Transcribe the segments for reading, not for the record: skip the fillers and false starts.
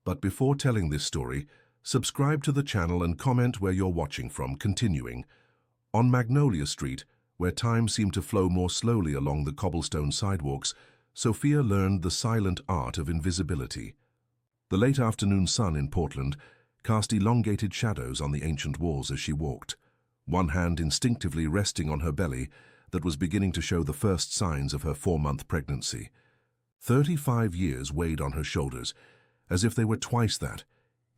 But before telling this story, subscribe to the channel and comment where you're watching from. Continuing. On Magnolia Street, where time seemed to flow more slowly along the cobblestone sidewalks, Sophia learned the silent art of invisibility. The late afternoon sun in Portland cast elongated shadows on the ancient walls as she walked, one hand instinctively resting on her belly that was beginning to show the first signs of her 4-month pregnancy. 35 years weighed on her shoulders, as if they were twice that,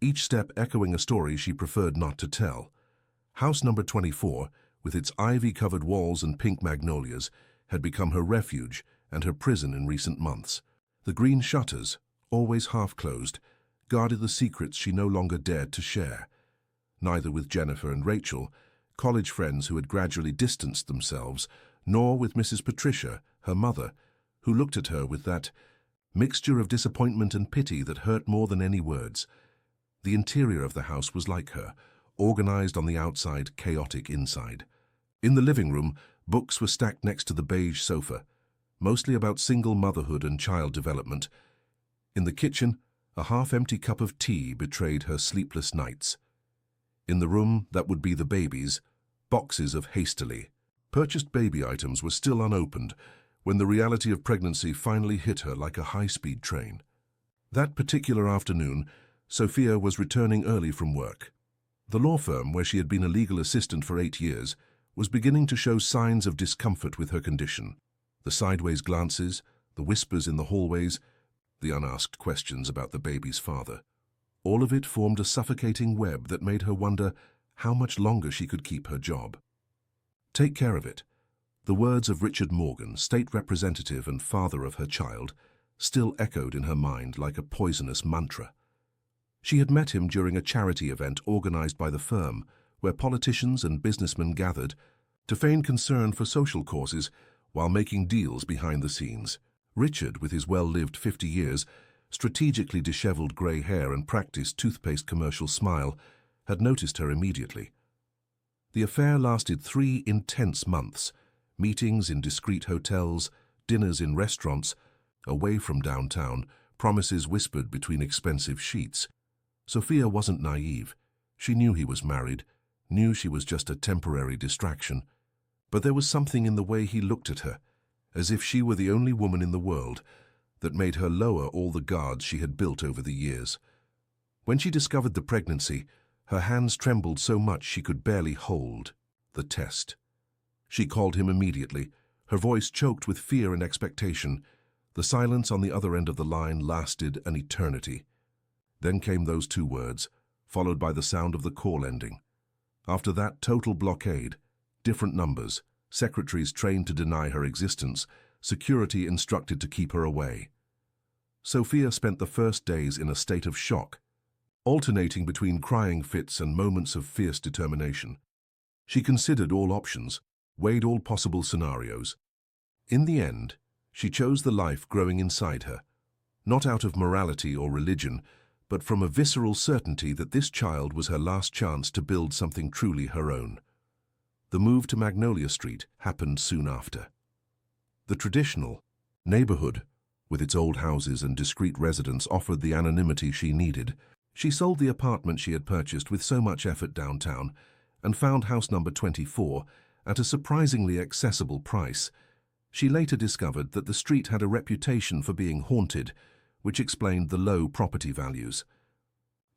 each step echoing a story she preferred not to tell. House number 24, with its ivy-covered walls and pink magnolias, had become her refuge and her prison in recent months. The green shutters, always half-closed, guarded the secrets she no longer dared to share. Neither with Jennifer and Rachel, college friends who had gradually distanced themselves, nor with Mrs. Patricia, her mother, who looked at her with that mixture of disappointment and pity that hurt more than any words. The interior of the house was like her, organized on the outside, chaotic inside. In the living room, books were stacked next to the beige sofa, mostly about single motherhood and child development. In the kitchen, a half-empty cup of tea betrayed her sleepless nights. In the room that would be the baby's, boxes of hastily purchased baby items were still unopened when the reality of pregnancy finally hit her like a high-speed train. That particular afternoon, Sophia was returning early from work. The law firm, where she had been a legal assistant for 8 years, was beginning to show signs of discomfort with her condition. The sideways glances, the whispers in the hallways, the unasked questions about the baby's father. All of it formed a suffocating web that made her wonder how much longer she could keep her job. Take care of it. The words of Richard Morgan, state representative and father of her child, still echoed in her mind like a poisonous mantra. She had met him during a charity event organized by the firm, where politicians and businessmen gathered to feign concern for social causes while making deals behind the scenes. Richard, with his well-lived 50 years, strategically disheveled grey hair and practiced toothpaste commercial smile, had noticed her immediately. The affair lasted 3 intense months, meetings in discreet hotels, dinners in restaurants, away from downtown, promises whispered between expensive sheets. Sophia wasn't naive. She knew he was married, knew she was just a temporary distraction. But there was something in the way he looked at her, as if she were the only woman in the world, that made her lower all the guards she had built over the years. When she discovered the pregnancy, her hands trembled so much she could barely hold the test. She called him immediately, her voice choked with fear and expectation. The silence on the other end of the line lasted an eternity. Then came those 2 words, followed by the sound of the call ending. After that, total blockade, different numbers, secretaries trained to deny her existence, security instructed to keep her away. Sophia spent the first days in a state of shock, alternating between crying fits and moments of fierce determination. She considered all options, weighed all possible scenarios. In the end, she chose the life growing inside her, not out of morality or religion, but from a visceral certainty that this child was her last chance to build something truly her own. The move to Magnolia Street happened soon after. The traditional neighborhood, with its old houses and discreet residents, offered the anonymity she needed. She sold the apartment she had purchased with so much effort downtown and found house number 24 at a surprisingly accessible price. She later discovered that the street had a reputation for being haunted, which explained the low property values.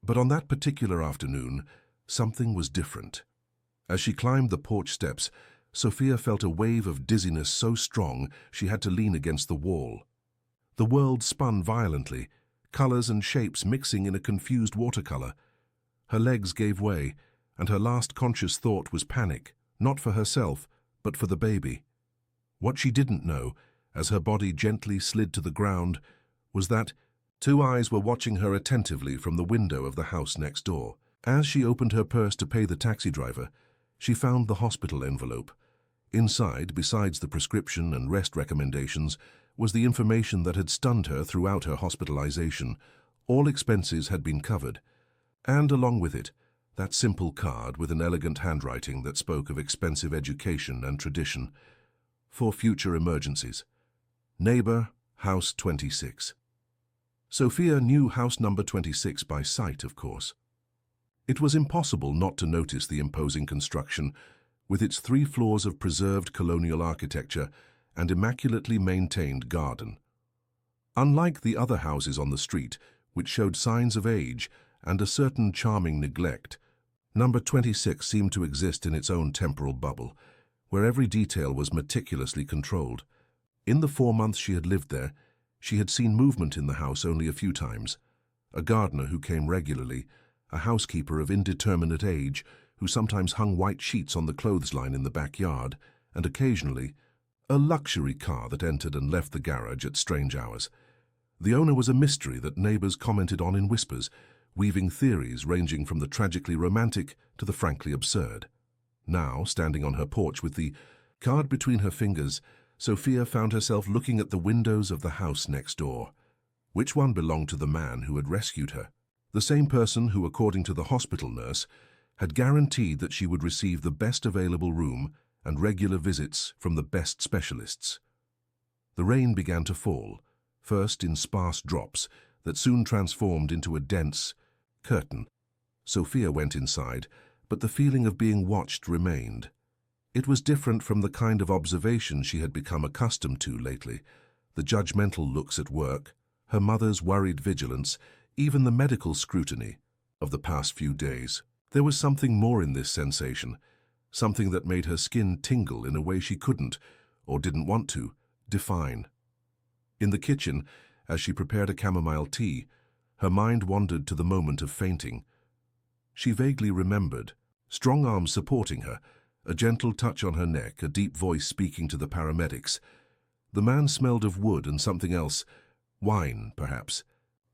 But on that particular afternoon, something was different. As she climbed the porch steps, Sophia felt a wave of dizziness so strong she had to lean against the wall. The world spun violently, colors and shapes mixing in a confused watercolor. Her legs gave way, and her last conscious thought was panic, not for herself, but for the baby. What she didn't know, as her body gently slid to the ground, was that 2 eyes were watching her attentively from the window of the house next door. As she opened her purse to pay the taxi driver, she found the hospital envelope. Inside, besides the prescription and rest recommendations, was the information that had stunned her throughout her hospitalization. All expenses had been covered, and along with it, that simple card with an elegant handwriting that spoke of expensive education and tradition for future emergencies. Neighbor, House 26. Sophia knew house number 26 by sight, of course. It was impossible not to notice the imposing construction, with its 3 floors of preserved colonial architecture and immaculately maintained garden. Unlike the other houses on the street, which showed signs of age and a certain charming neglect, number 26 seemed to exist in its own temporal bubble, where every detail was meticulously controlled. In the 4 months she had lived there, she had seen movement in the house only a few times. A gardener who came regularly, a housekeeper of indeterminate age who sometimes hung white sheets on the clothesline in the backyard, and occasionally a luxury car that entered and left the garage at strange hours. The owner was a mystery that neighbors commented on in whispers, weaving theories ranging from the tragically romantic to the frankly absurd. Now, standing on her porch with the card between her fingers, Sophia found herself looking at the windows of the house next door. Which one belonged to the man who had rescued her? The same person who, according to the hospital nurse, had guaranteed that she would receive the best available room and regular visits from the best specialists. The rain began to fall, first in sparse drops that soon transformed into a dense curtain. Sophia went inside, but the feeling of being watched remained. It was different from the kind of observation she had become accustomed to lately, the judgmental looks at work, her mother's worried vigilance, even the medical scrutiny of the past few days. There was something more in this sensation, something that made her skin tingle in a way she couldn't, or didn't want to, define. In the kitchen, as she prepared a chamomile tea, her mind wandered to the moment of fainting. She vaguely remembered, strong arms supporting her, a gentle touch on her neck, a deep voice speaking to the paramedics. The man smelled of wood and something else, wine, perhaps.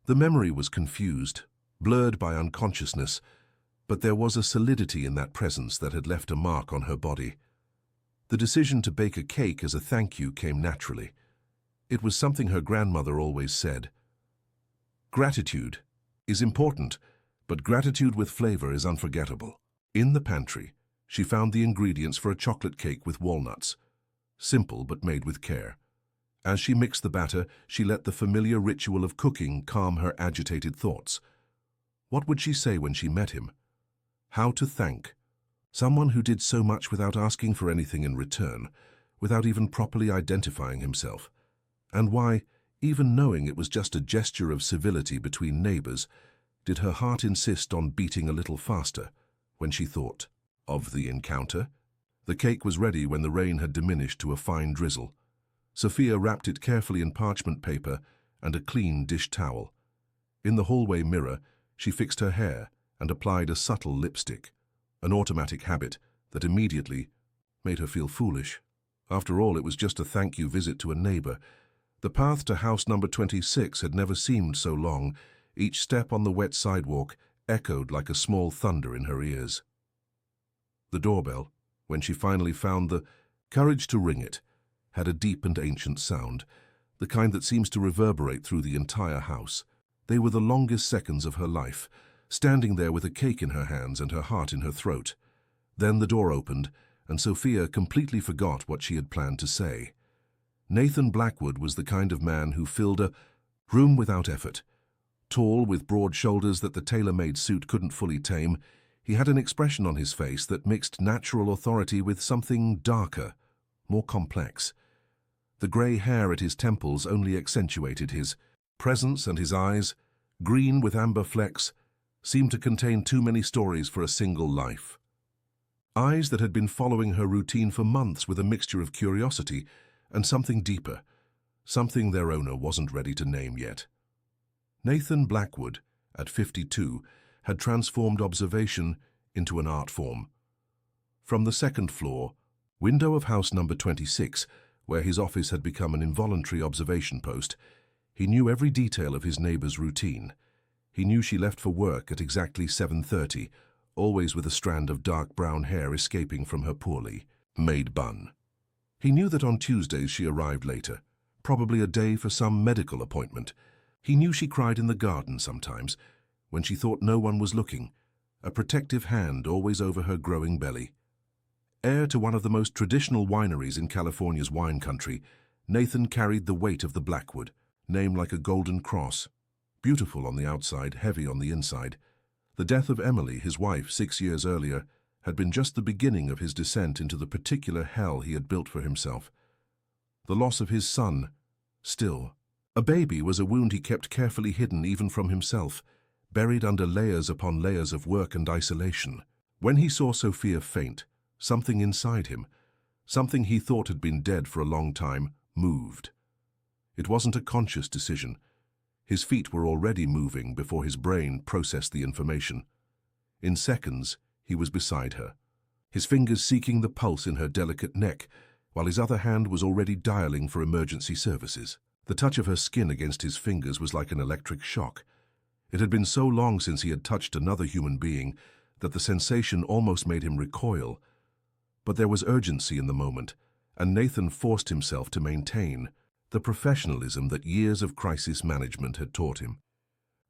The memory was confused, blurred by unconsciousness, but there was a solidity in that presence that had left a mark on her body. The decision to bake a cake as a thank you came naturally. It was something her grandmother always said. Gratitude is important, but gratitude with flavor is unforgettable. In the pantry, she found the ingredients for a chocolate cake with walnuts. Simple, but made with care. As she mixed the batter, she let the familiar ritual of cooking calm her agitated thoughts. What would she say when she met him? How to thank someone who did so much without asking for anything in return, without even properly identifying himself? And why, even knowing it was just a gesture of civility between neighbors, did her heart insist on beating a little faster when she thought of the encounter? The cake was ready when the rain had diminished to a fine drizzle. Sophia wrapped it carefully in parchment paper and a clean dish towel. In the hallway mirror, she fixed her hair and applied a subtle lipstick, an automatic habit that immediately made her feel foolish. After all, it was just a thank-you visit to a neighbor. The path to house number 26 had never seemed so long. Each step on the wet sidewalk echoed like a small thunder in her ears. The doorbell, when she finally found the courage to ring it, had a deep and ancient sound, the kind that seems to reverberate through the entire house. They were the longest seconds of her life, standing there with a cake in her hands and her heart in her throat. Then the door opened, and Sophia completely forgot what she had planned to say. Nathan Blackwood was the kind of man who filled a room without effort. Tall, with broad shoulders that the tailor-made suit couldn't fully tame, he had an expression on his face that mixed natural authority with something darker, more complex. The grey hair at his temples only accentuated his presence, and his eyes, green with amber flecks, seemed to contain too many stories for a single life. Eyes that had been following her routine for months with a mixture of curiosity and something deeper, something their owner wasn't ready to name yet. Nathan Blackwood, at 52, had transformed observation into an art form. From the second floor, window of house number 26, where his office had become an involuntary observation post, he knew every detail of his neighbor's routine. He knew she left for work at exactly 7:30, always with a strand of dark brown hair escaping from her poorly made bun. He knew that on Tuesdays she arrived later, probably a day for some medical appointment. He knew she cried in the garden sometimes, when she thought no one was looking, a protective hand always over her growing belly. Heir to one of the most traditional wineries in California's wine country, Nathan carried the weight of the Blackwood, name like a golden cross. Beautiful on the outside, heavy on the inside. The death of Emily, his wife, 6 years earlier, had been just the beginning of his descent into the particular hell he had built for himself. The loss of his son, still. A baby was a wound he kept carefully hidden even from himself, buried under layers upon layers of work and isolation. When he saw Sophia faint, something inside him, something he thought had been dead for a long time, moved. It wasn't a conscious decision. His feet were already moving before his brain processed the information. In seconds, he was beside her, his fingers seeking the pulse in her delicate neck, while his other hand was already dialing for emergency services. The touch of her skin against his fingers was like an electric shock. It had been so long since he had touched another human being that the sensation almost made him recoil. But there was urgency in the moment, and Nathan forced himself to maintain the professionalism that years of crisis management had taught him.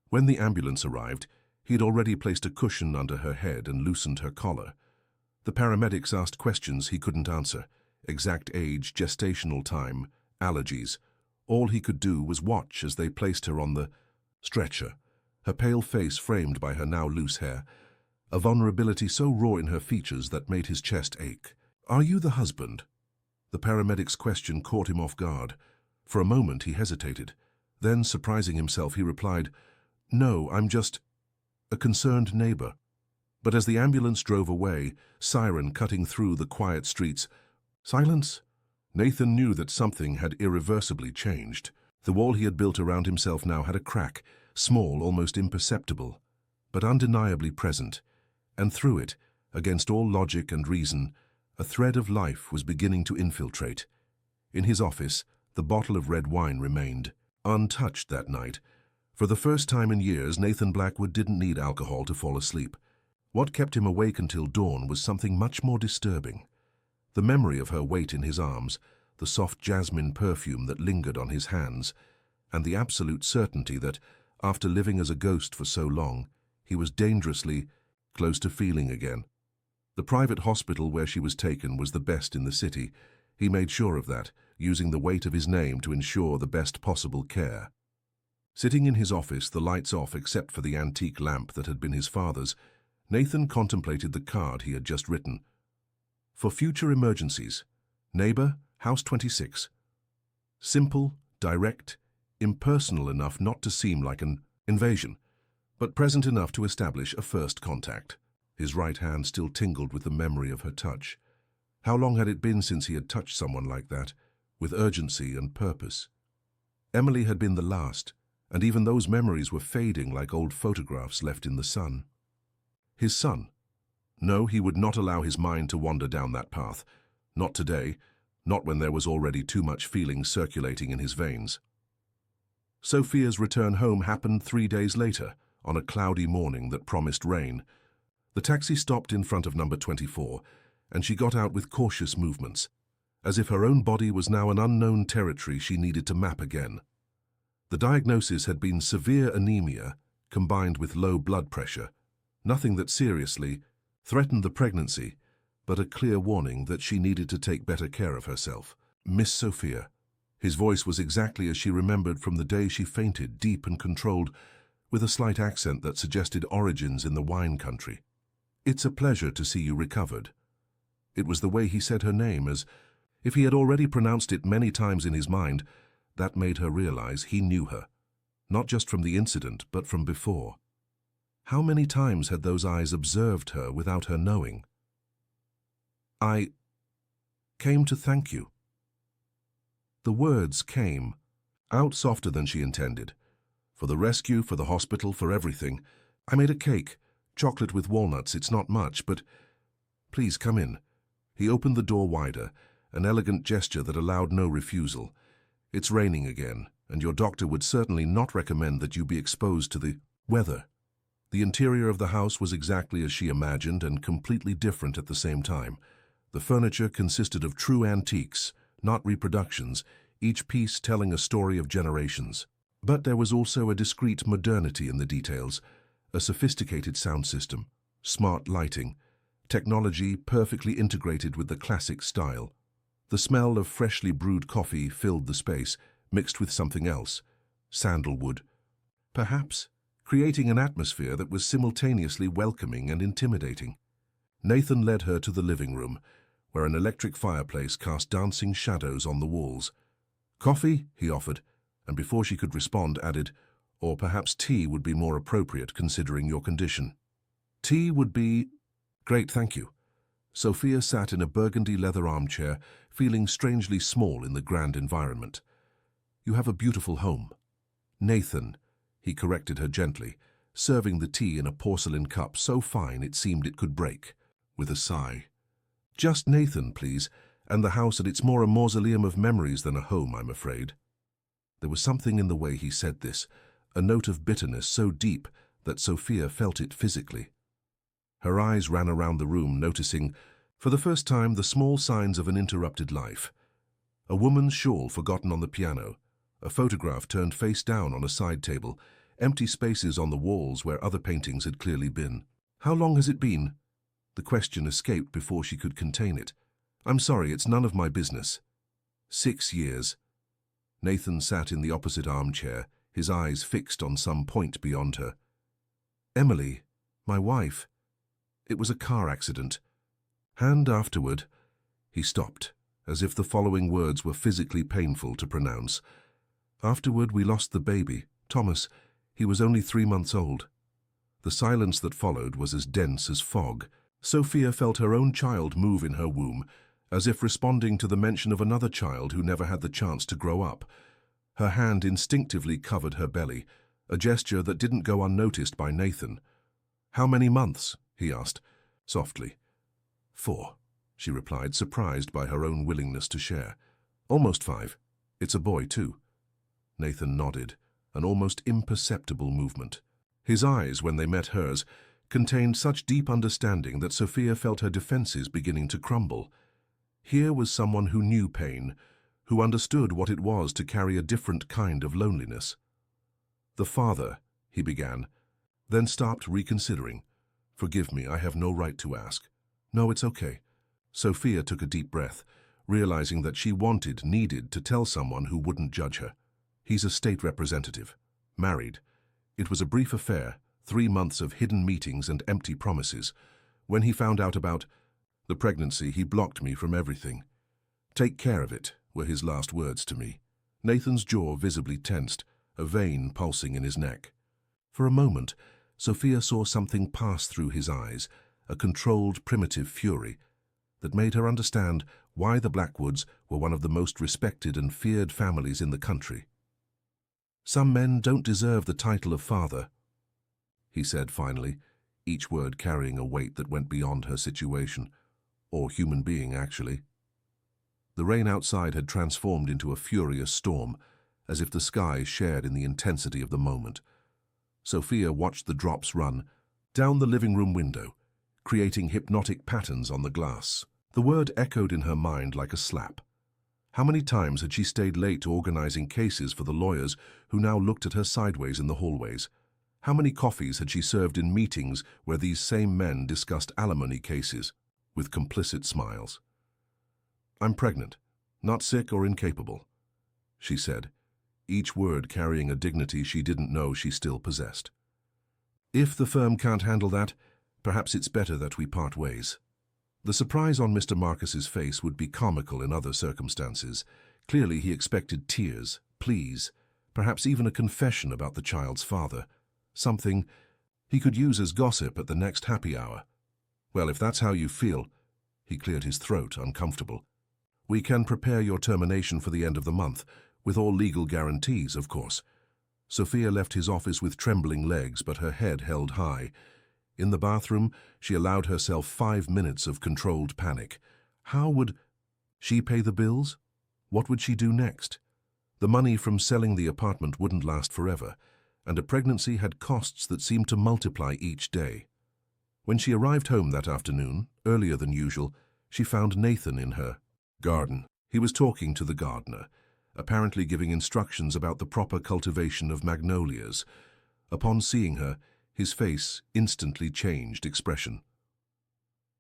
When the ambulance arrived, he had already placed a cushion under her head and loosened her collar. The paramedics asked questions he couldn't answer: exact age, gestational time, allergies. All he could do was watch as they placed her on the stretcher, her pale face framed by her now loose hair, a vulnerability so raw in her features that made his chest ache. "Are you the husband?" The paramedic's question caught him off guard. For a moment he hesitated. Then, surprising himself, he replied, "No, I'm just a concerned neighbor." But as the ambulance drove away, siren cutting through the quiet streets, silence. Nathan knew that something had irreversibly changed. The wall he had built around himself now had a crack, small, almost imperceptible, but undeniably present, and through it, against all logic and reason, a thread of life was beginning to infiltrate. In his office, the bottle of red wine remained untouched that night. For the first time in years, Nathan Blackwood didn't need alcohol to fall asleep. What kept him awake until dawn was something much more disturbing. The memory of her weight in his arms, the soft jasmine perfume that lingered on his hands, and the absolute certainty that, after living as a ghost for so long, he was dangerously close to feeling again. The private hospital where she was taken was the best in the city. He made sure of that, using the weight of his name to ensure the best possible care. Sitting in his office, the lights off except for the antique lamp that had been his father's, Nathan contemplated the card he had just written. "For future emergencies, neighbor, house 26. Simple, direct, impersonal enough not to seem like an invasion, but present enough to establish a first contact." His right hand still tingled with the memory of her touch. How long had it been since he had touched someone like that, with urgency and purpose? Emily had been the last, and even those memories were fading like old photographs left in the sun. His son. No, he would not allow his mind to wander down that path. Not today, not when there was already too much feeling circulating in his veins. Sophia's return home happened 3 days later, on a cloudy morning that promised rain. The taxi stopped in front of number 24, and she got out with cautious movements, as if her own body was now an unknown territory she needed to map again. The diagnosis had been severe anemia combined with low blood pressure, nothing that seriously threatened the pregnancy, but a clear warning that she needed to take better care of herself. "Miss Sophia." His voice was exactly as she remembered from the day she fainted, deep and controlled, with a slight accent that suggested origins in the wine country. "It's a pleasure to see you recovered." It was the way he said her name, as if he had already pronounced it many times in his mind, that made her realize he knew her, not just from the incident, but from before. How many times had those eyes observed her without her knowing? "I came to thank you." The words came, out softer than she intended. "For the rescue, for the hospital, for everything. I made a cake, chocolate with walnuts. It's not much, but please come in." He opened the door wider, an elegant gesture that allowed no refusal. "It's raining again, and your doctor would certainly not recommend that you be exposed to the weather." The interior of the house was exactly as she imagined and completely different at the same time. The furniture consisted of true antiques, not reproductions, each piece telling a story of generations. But there was also a discreet modernity in the details, a sophisticated sound system, smart lighting, technology perfectly integrated with the classic style. The smell of freshly brewed coffee filled the space, mixed with something else, sandalwood, perhaps, creating an atmosphere that was simultaneously welcoming and intimidating. Nathan led her to the living room, where an electric fireplace cast dancing shadows on the walls. "Coffee?" he offered, and before she could respond added, "Or perhaps tea would be more appropriate considering your condition." "Tea would be... great, thank you." Sophia sat in a burgundy leather armchair, feeling strangely small in the grand environment. "You have a beautiful home." "Nathan," he corrected her gently, serving the tea in a porcelain cup so fine it seemed it could break, with a sigh. "Just Nathan, please, and the house, and it's more a mausoleum of memories than a home, I'm afraid." There was something in the way he said this, a note of bitterness so deep that Sophia felt it physically. Her eyes ran around the room, noticing, for the first time, the small signs of an interrupted life. A woman's shawl forgotten on the piano, a photograph turned face down on a side table, empty spaces on the walls where other paintings had clearly been. "How long has it been?" The question escaped before she could contain it. "I'm sorry, it's none of my business." 6 years. Nathan sat in the opposite armchair, his eyes fixed on some point beyond her. "Emily, my wife. It was a car accident. And afterward..." He stopped, as if the following words were physically painful to pronounce. "Afterward, we lost the baby, Thomas. He was only 3 months old." The silence that followed was as dense as fog. Sophia felt her own child move in her womb, as if responding to the mention of another child who never had the chance to grow up. Her hand instinctively covered her belly, a gesture that didn't go unnoticed by Nathan. "How many months?" he asked, softly. 4, she replied, surprised by her own willingness to share. "Almost 5. It's a boy, too." Nathan nodded, an almost imperceptible movement. His eyes, when they met hers, contained such deep understanding that Sophia felt her defenses beginning to crumble. Here was someone who knew pain, who understood what it was to carry a different kind of loneliness. "The father," he began, then stopped, reconsidering. "Forgive me, I have no right to ask." "No, it's okay." Sophia took a deep breath, realizing that she needed to tell someone who wouldn't judge her. "He's a state representative. Married. It was a brief affair, 3 months of hidden meetings and empty promises. When he found out about the pregnancy, he blocked me from everything. 'Take care of it,' were his last words to me." Nathan's jaw visibly tensed, a vein pulsing in his neck. For a moment, Sophia saw something pass through his eyes, a controlled, primitive fury, that made her understand why the Blackwoods were one of the most respected and feared families in the country. "Some men don't deserve the title of father," he said finally, each word carrying a weight that went beyond her situation, or human being, actually. The rain outside had transformed into a furious storm, as if the sky shared in the intensity of the moment. Sophia watched the drops run down the living room window, creating hypnotic patterns on the glass. The word echoed in her mind like a slap. How many times had she stayed late organizing cases for the lawyers who now looked at her sideways in the hallways? How many coffees had she served in meetings where these same men discussed alimony cases with complicit smiles? "I'm pregnant, not sick or incapable," she said, each word carrying a dignity she didn't know she still possessed. "If the firm can't handle that, perhaps it's better that we part ways." The surprise on Mr. Marcus's face would be comical in other circumstances. Clearly he expected tears, pleas, perhaps even a confession about the child's father, something he could use as gossip at the next happy hour. "Well, if that's how you feel," he cleared his throat, uncomfortable, "we can prepare your termination for the end of the month, with all legal guarantees, of course." Sophia left his office with trembling legs, but her head held high. In the bathroom, she allowed herself 5 minutes of controlled panic. How would she pay the bills? What would she do next? The money from selling the apartment wouldn't last forever, and a pregnancy had costs that seemed to multiply each day. When she arrived home that afternoon, earlier than usual, she found Nathan in her garden. He was talking to the gardener, apparently giving instructions about the proper cultivation of magnolias. Upon seeing her, his face instantly changed expression.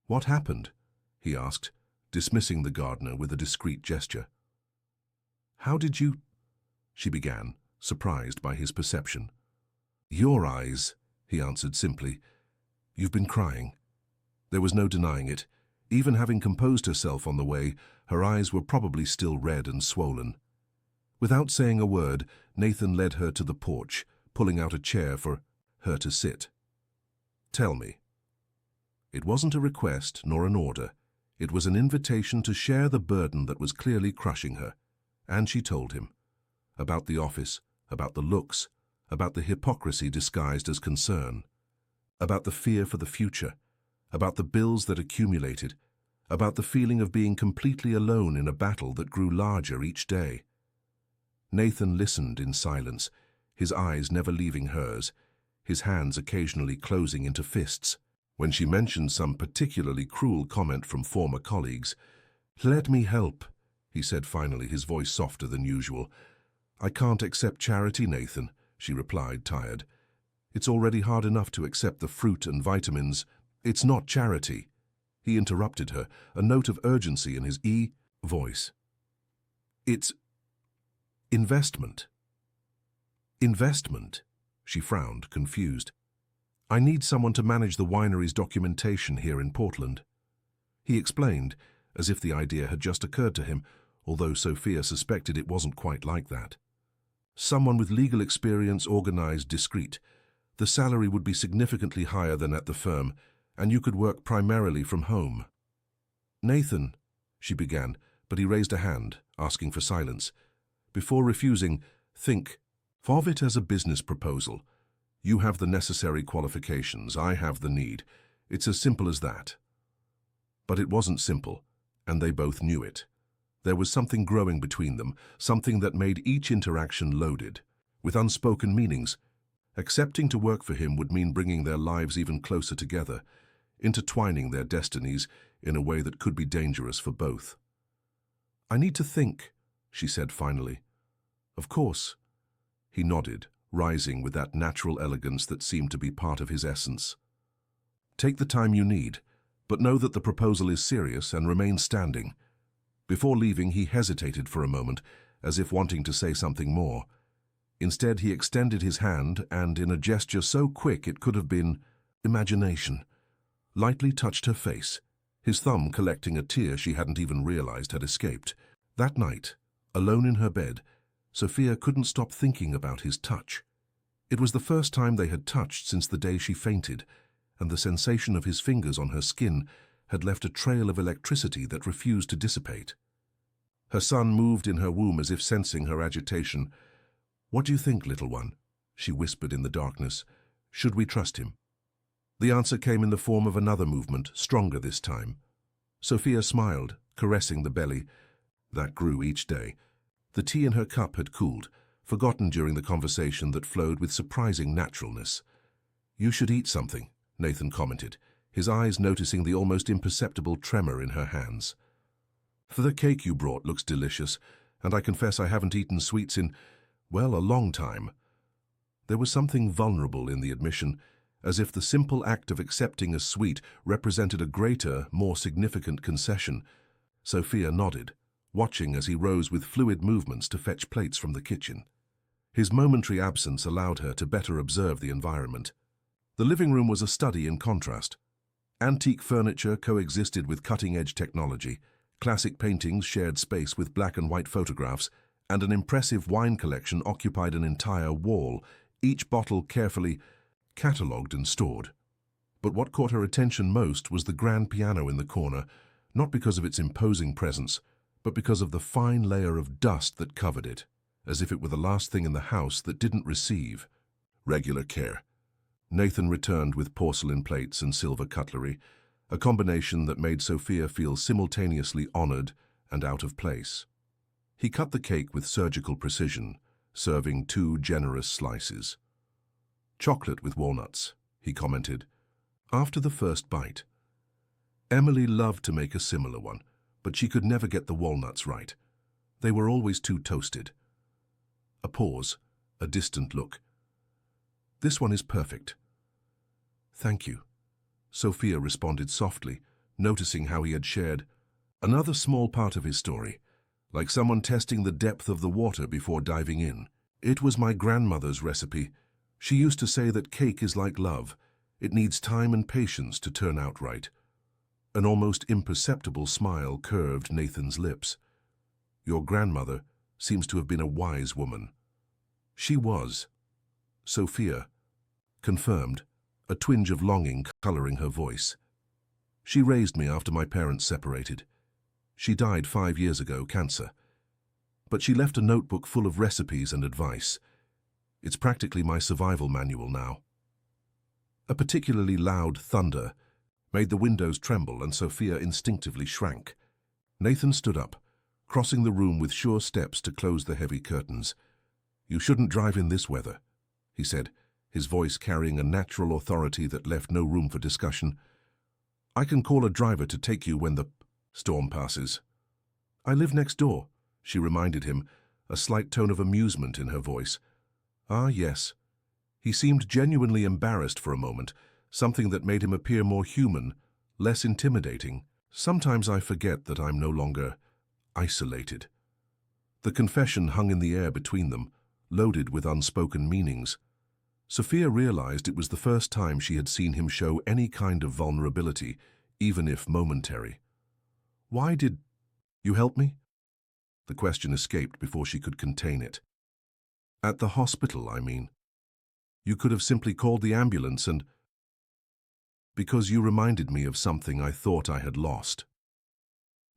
"What happened?" he asked, dismissing the gardener with a discreet gesture. "How did you—" she began, surprised by his perception. Your eyes, he answered simply. You've been crying. There was no denying it. Even having composed herself on the way, her eyes were probably still red and swollen. Without saying a word, Nathan led her to the porch, pulling out a chair for her to sit. Tell me. It wasn't a request nor an order. It was an invitation to share the burden that was clearly crushing her. And she told him. About the office, about the looks, about the hypocrisy disguised as concern, about the fear for the future, about the bills that accumulated, about the feeling of being completely alone in a battle that grew larger each day. Nathan listened in silence, his eyes never leaving hers, his hands occasionally closing into fists. When she mentioned some particularly cruel comment from former colleagues, "Let me help," he said finally, his voice softer than usual. "I can't accept charity, Nathan," she replied, tired. "It's already hard enough to accept the fruit and vitamins. It's not charity." He interrupted her, a note of urgency in his voice. "It's investment." "Investment?" She frowned, confused. "I need someone to manage the winery's documentation here in Portland." He explained, as if the idea had just occurred to him, although Sophia suspected it wasn't quite like that. "Someone with legal experience, organized, discreet. The salary would be significantly higher than at the firm, and you could work primarily from home." "Nathan," she began, but he raised a hand, asking for silence. Before refusing, "Think of it as a business proposal. You have the necessary qualifications, I have the need. It's as simple as that." But it wasn't simple, and they both knew it. There was something growing between them, something that made each interaction loaded, with unspoken meanings. Accepting to work for him would mean bringing their lives even closer together, intertwining their destinies in a way that could be dangerous for both. "I need to think," she said finally. "Of course." He nodded, rising with that natural elegance that seemed to be part of his essence. "Take the time you need, but know that the proposal is serious and remain standing." Before leaving, he hesitated for a moment, as if wanting to say something more. Instead, he extended his hand and, in a gesture so quick it could have been imagination, lightly touched her face, his thumb collecting a tear she hadn't even realized had escaped. That night, alone in her bed, Sophia couldn't stop thinking about his touch. It was the first time they had touched since the day she fainted, and the sensation of his fingers on her skin had left a trail of electricity that refused to dissipate. Her son moved in her womb as if sensing her agitation. "What do you think, little one?" she whispered in the darkness. "Should we trust him?" The answer came in the form of another movement, stronger this time. Sophia smiled, caressing the belly. That grew each day. The tea in her cup had cooled, forgotten during the conversation that flowed with surprising naturalness. "You should eat something," Nathan commented, his eyes noticing the almost imperceptible tremor in her hands. "For the cake you brought looks delicious, and I confess I haven't eaten sweets in, well, a long time." There was something vulnerable in the admission, as if the simple act of accepting a sweet represented a greater, more significant concession. Sophia nodded, watching as he rose with fluid movements to fetch plates from the kitchen. His momentary absence allowed her to better observe the environment. The living room was a study in contrast. Antique furniture coexisted with cutting-edge technology, classic paintings shared space with black and white photographs, and an impressive wine collection occupied an entire wall, each bottle carefully catalogued and stored. But what caught her attention most was the grand piano in the corner, not because of its imposing presence, but because of the fine layer of dust that covered it, as if it were the last thing in the house that didn't receive regular care. Nathan returned with porcelain plates and silver cutlery, a combination that made Sophia feel simultaneously honored and out of place. He cut the cake with surgical precision, serving 2 generous slices. "Chocolate with walnuts," he commented, after the first bite. Emily loved to make a similar one, but she could never get the walnuts right. They were always too toasted. A pause, a distant look. "This one is perfect." "Thank you," Sophia responded softly, noticing how he had shared another small part of his story, like someone testing the depth of the water before diving in. "It was my grandmother's recipe. She used to say that cake is like love. It needs time and patience to turn out right. An almost imperceptible smile curved Nathan's lips. Your grandmother seems to have been a wise woman. She was. Sophia confirmed, a twinge of longing coloring her voice. She raised me after my parents separated. She died 5 years ago, cancer. But she left a notebook full of recipes and advice. It's practically my survival manual now. A particularly loud thunder made the windows tremble, and Sophia instinctively shrank. Nathan stood up, crossing the room with sure steps to close the heavy curtains. You shouldn't drive in this weather, he said, his voice carrying a natural authority that left no room for discussion. I can call a driver to take you when the storm passes. I live next door, she reminded him, a slight tone of amusement in her voice. Ah, yes. He seemed genuinely embarrassed for a moment, something that made him appear more human, less intimidating. Sometimes I forget that I'm no longer isolated. The confession hung in the air between them, loaded with unspoken meanings. Sophia realized it was the first time she had seen him show any kind of vulnerability, even if momentary. Why did you help me? The question escaped before she could contain it. At the hospital, I mean. You could have simply called the ambulance and... Because you reminded me of something I thought I had lost.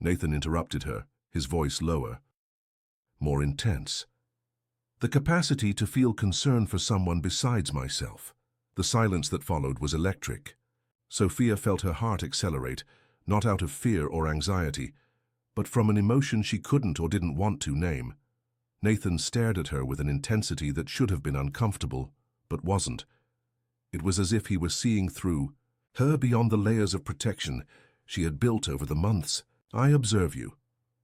Nathan interrupted her, his voice lower, more intense. The capacity to feel concern for someone besides myself. The silence that followed was electric. Sophia felt her heart accelerate, not out of fear or anxiety, but from an emotion she couldn't or didn't want to name. Nathan stared at her with an intensity that should have been uncomfortable, but wasn't. It was as if he were seeing through her beyond the layers of protection she had built over the months. I observe you,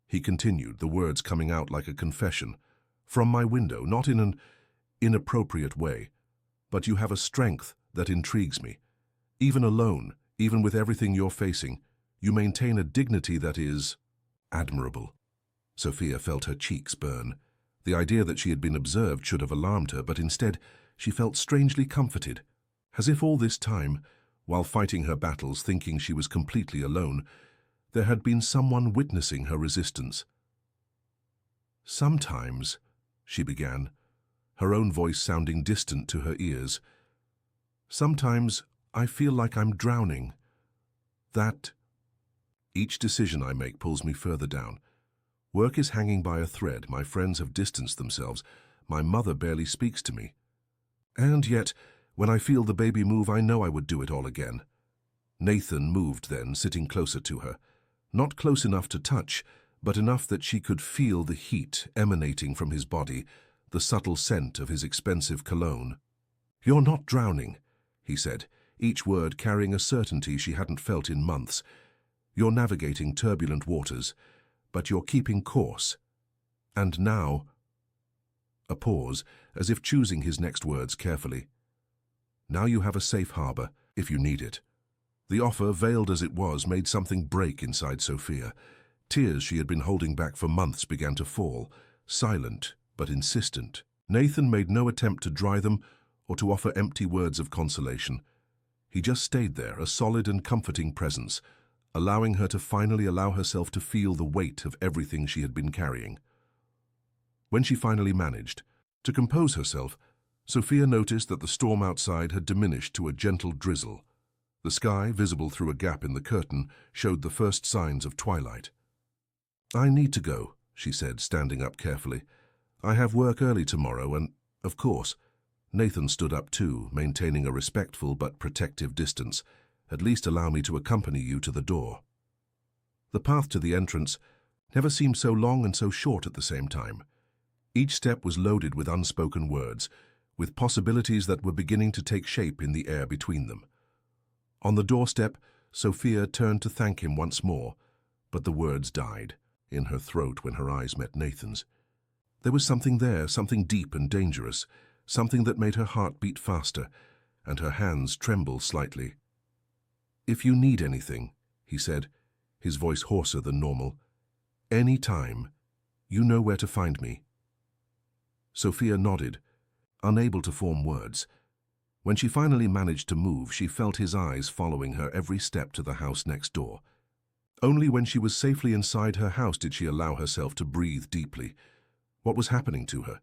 he continued, the words coming out like a confession. From my window, not in an inappropriate way, but you have a strength that intrigues me. Even alone, even with everything you're facing, you maintain a dignity that is admirable. Sophia felt her cheeks burn. The idea that she had been observed should have alarmed her, but instead she felt strangely comforted, as if all this time, while fighting her battles thinking she was completely alone, there had been someone witnessing her resistance. Sometimes, she began, her own voice sounding distant to her ears, sometimes I feel like I'm drowning. That each decision I make pulls me further down. Work is hanging by a thread, my friends have distanced themselves, my mother barely speaks to me. And yet, when I feel the baby move, I know I would do it all again. Nathan moved then, sitting closer to her. Not close enough to touch, but enough that she could feel the heat emanating from his body, the subtle scent of his expensive cologne. You're not drowning, he said, each word carrying a certainty she hadn't felt in months. You're navigating turbulent waters, but you're keeping course. And now... A pause, as if choosing his next words carefully. Now you have a safe harbor, if you need it. The offer, veiled as it was, made something break inside Sophia. Tears she had been holding back for months began to fall, silent but insistent. Nathan made no attempt to dry them or to offer empty words of consolation. He just stayed there, a solid and comforting presence, allowing her to finally allow herself to feel the weight of everything she had been carrying. When she finally managed to compose herself, Sophia noticed that the storm outside had diminished to a gentle drizzle. The sky, visible through a gap in the curtain, showed the first signs of twilight. I need to go, she said, standing up carefully. I have work early tomorrow and, of course, Nathan stood up too, maintaining a respectful but protective distance. At least allow me to accompany you to the door. The path to the entrance never seemed so long and so short at the same time. Each step was loaded with unspoken words, with possibilities that were beginning to take shape in the air between them. On the doorstep, Sophia turned to thank him once more, but the words died in her throat when her eyes met Nathan's. There was something there, something deep and dangerous, something that made her heart beat faster, and her hands tremble slightly. If you need anything, he said, his voice hoarser than normal, any time, you know where to find me. Sophia nodded, unable to form words. When she finally managed to move, she felt his eyes following her every step to the house next door. Only when she was safely inside her house did she allow herself to breathe deeply. What was happening to her?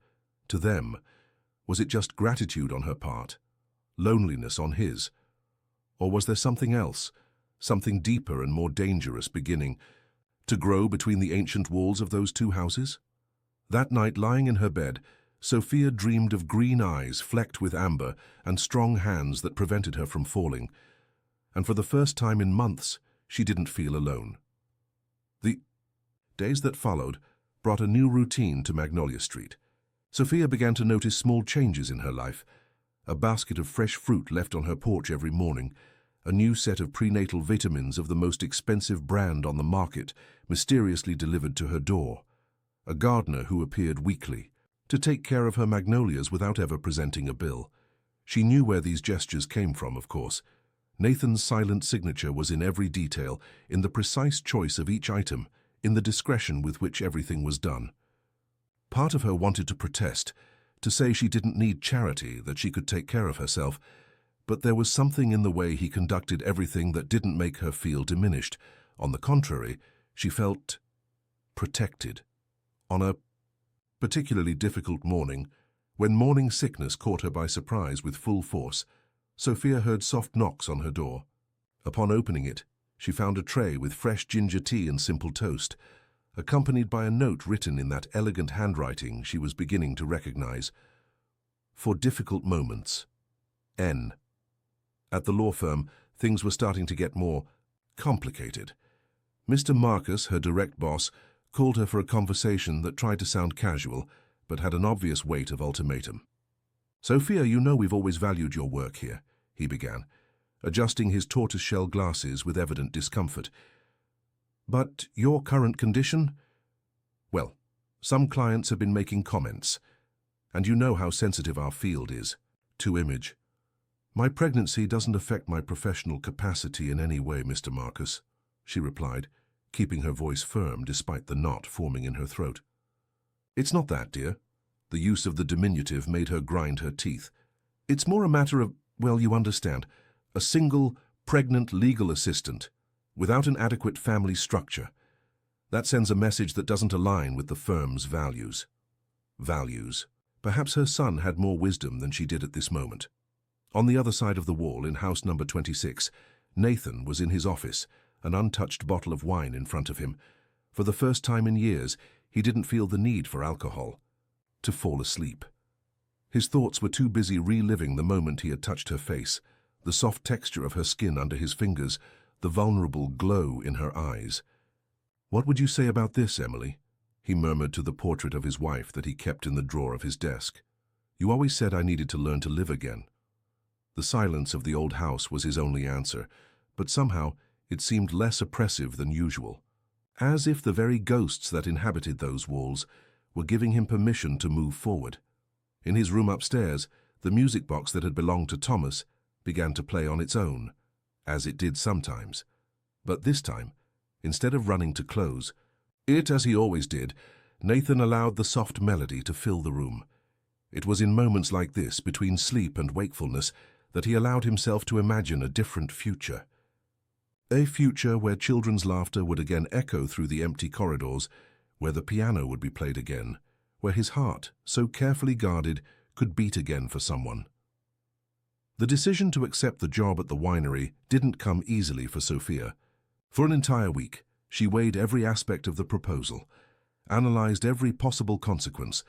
To them? Was it just gratitude on her part? Loneliness on his? Or was there something else, something deeper and more dangerous beginning to grow between the ancient walls of those two houses? That night, lying in her bed, Sophia dreamed of green eyes flecked with amber and strong hands that prevented her from falling. And for the first time in months, she didn't feel alone. The days that followed brought a new routine to Magnolia Street. Sophia began to notice small changes in her life. A basket of fresh fruit left on her porch every morning, a new set of prenatal vitamins of the most expensive brand on the market mysteriously delivered to her door, a gardener who appeared weekly to take care of her magnolias without ever presenting a bill. She knew where these gestures came from, of course. Nathan's silent signature was in every detail, in the precise choice of each item, in the discretion with which everything was done. Part of her wanted to protest, to say she didn't need charity, that she could take care of herself, but there was something in the way he conducted everything that didn't make her feel diminished. On the contrary, she felt protected. On a particularly difficult morning, when morning sickness caught her by surprise with full force, Sophia heard soft knocks on her door. Upon opening it, she found a tray with fresh ginger tea and simple toast, accompanied by a note written in that elegant handwriting she was beginning to recognize. For difficult moments. N. At the law firm, things were starting to get more complicated. Mr. Marcus, her direct boss, called her for a conversation that tried to sound casual, but had an obvious weight of ultimatum. "Sophia, you know we've always valued your work here," he began, adjusting his tortoiseshell glasses with evident discomfort. "But your current condition? Well, some clients have been making comments, and you know how sensitive our field is to image." "My pregnancy doesn't affect my professional capacity in any way, Mr. Marcus," she replied, keeping her voice firm despite the knot forming in her throat. "It's not that, dear." The use of the diminutive made her grind her teeth. "It's more a matter of, well, you understand, a single, pregnant legal assistant, without an adequate family structure. That sends a message that doesn't align with the firm's values." Values. Perhaps her son had more wisdom than she did at this moment. On the other side of the wall, in house number 26, Nathan was in his office, an untouched bottle of wine in front of him. For the first time in years, he didn't feel the need for alcohol. To fall asleep. His thoughts were too busy reliving the moment he had touched her face, the soft texture of her skin under his fingers, the vulnerable glow in her eyes. "What would you say about this, Emily?" he murmured to the portrait of his wife that he kept in the drawer of his desk. "You always said I needed to learn to live again." The silence of the old house was his only answer, but somehow it seemed less oppressive than usual, as if the very ghosts that inhabited those walls were giving him permission to move forward. In his room upstairs, the music box that had belonged to Thomas began to play on its own, as it did sometimes. But this time, instead of running to close it, as he always did, Nathan allowed the soft melody to fill the room. It was in moments like this, between sleep and wakefulness, that he allowed himself to imagine a different future. A future where children's laughter would again echo through the empty corridors, where the piano would be played again, where his heart, so carefully guarded, could beat again for someone. The decision to accept the job at the winery didn't come easily for Sophia. For an entire week, she weighed every aspect of the proposal, analyzed every possible consequence,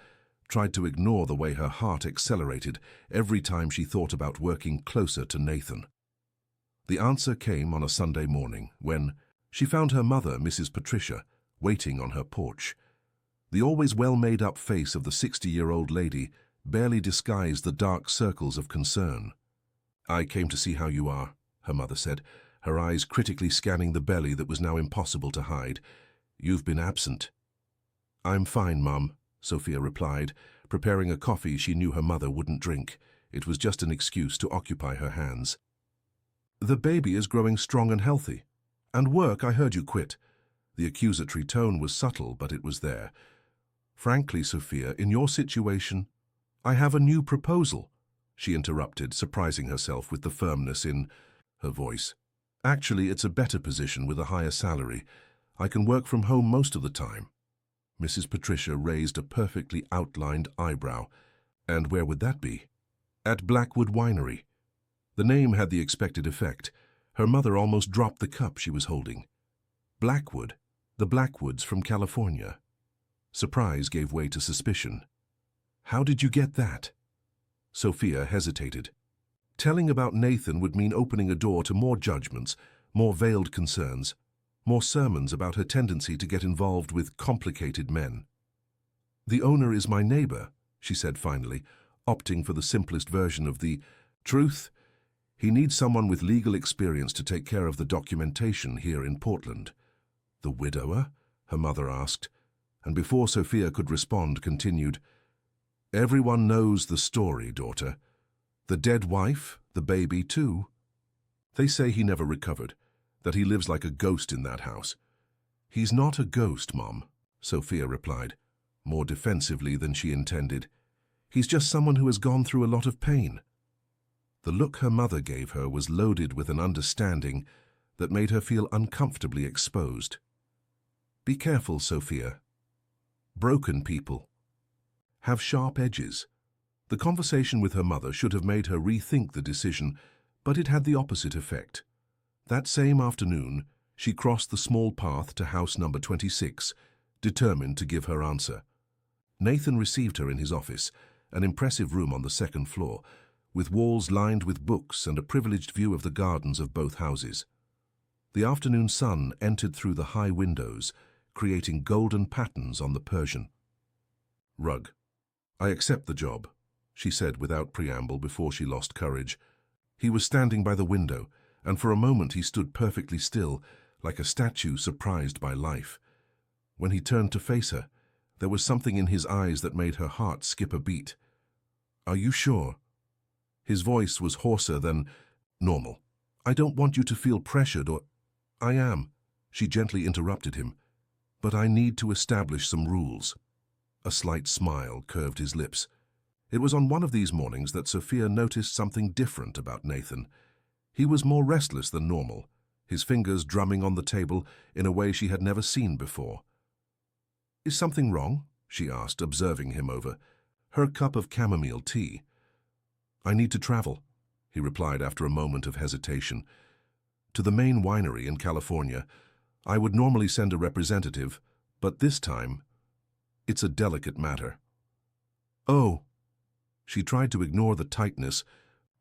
tried to ignore the way her heart accelerated every time she thought about working closer to Nathan. The answer came on a Sunday morning when she found her mother, Mrs. Patricia, waiting on her porch. The always well-made-up face of the 60-year-old lady barely disguised the dark circles of concern. "I came to see how you are," her mother said, her eyes critically scanning the belly that was now impossible to hide. "You've been absent." "I'm fine, Mum," Sophia replied, preparing a coffee she knew her mother wouldn't drink. It was just an excuse to occupy her hands. "The baby is growing strong and healthy. And work, I heard you quit." The accusatory tone was subtle, but it was there. "Frankly, Sophia, in your situation, I have a new proposal. she interrupted, surprising herself with the firmness in her voice. Actually, it's a better position with a higher salary. I can work from home most of the time. Mrs. Patricia raised a perfectly outlined eyebrow. And where would that be? At Blackwood Winery. The name had the expected effect. Her mother almost dropped the cup she was holding. Blackwood, the Blackwoods from California. Surprise gave way to suspicion. How did you get that? Sophia hesitated. Telling about Nathan would mean opening a door to more judgments, more veiled concerns, more sermons about her tendency to get involved with complicated men. The owner is my neighbor, she said finally, opting for the simplest version of the truth. He needs someone with legal experience to take care of the documentation here in Portland. The widower? Her mother asked, and before Sophia could respond, continued, Everyone knows the story, daughter. The dead wife, the baby too. They say he never recovered, that he lives like a ghost in that house. He's not a ghost, Mom, Sophia replied, more defensively than she intended. He's just someone who has gone through a lot of pain. The look her mother gave her was loaded with an understanding that made her feel uncomfortably exposed. Be careful, Sophia. Broken people have sharp edges. The conversation with her mother should have made her rethink the decision, but it had the opposite effect. That same afternoon, she crossed the small path to house number 26, determined to give her answer. Nathan received her in his office, an impressive room on the second floor, with walls lined with books and a privileged view of the gardens of both houses. The afternoon sun entered through the high windows, creating golden patterns on the Persian rug. I accept the job, she said without preamble before she lost courage. He was standing by the window, and for a moment he stood perfectly still, like a statue surprised by life. When he turned to face her, there was something in his eyes that made her heart skip a beat. Are you sure? His voice was hoarser than normal. I don't want you to feel pressured or... I am, she gently interrupted him. But I need to establish some rules. A slight smile curved his lips. It was on one of these mornings that Sophia noticed something different about Nathan. He was more restless than normal, his fingers drumming on the table in a way she had never seen before. Is something wrong? She asked, observing him over her cup of chamomile tea. I need to travel, he replied after a moment of hesitation. To the main winery in California. I would normally send a representative, but this time, it's a delicate matter. Oh. She tried to ignore the tightness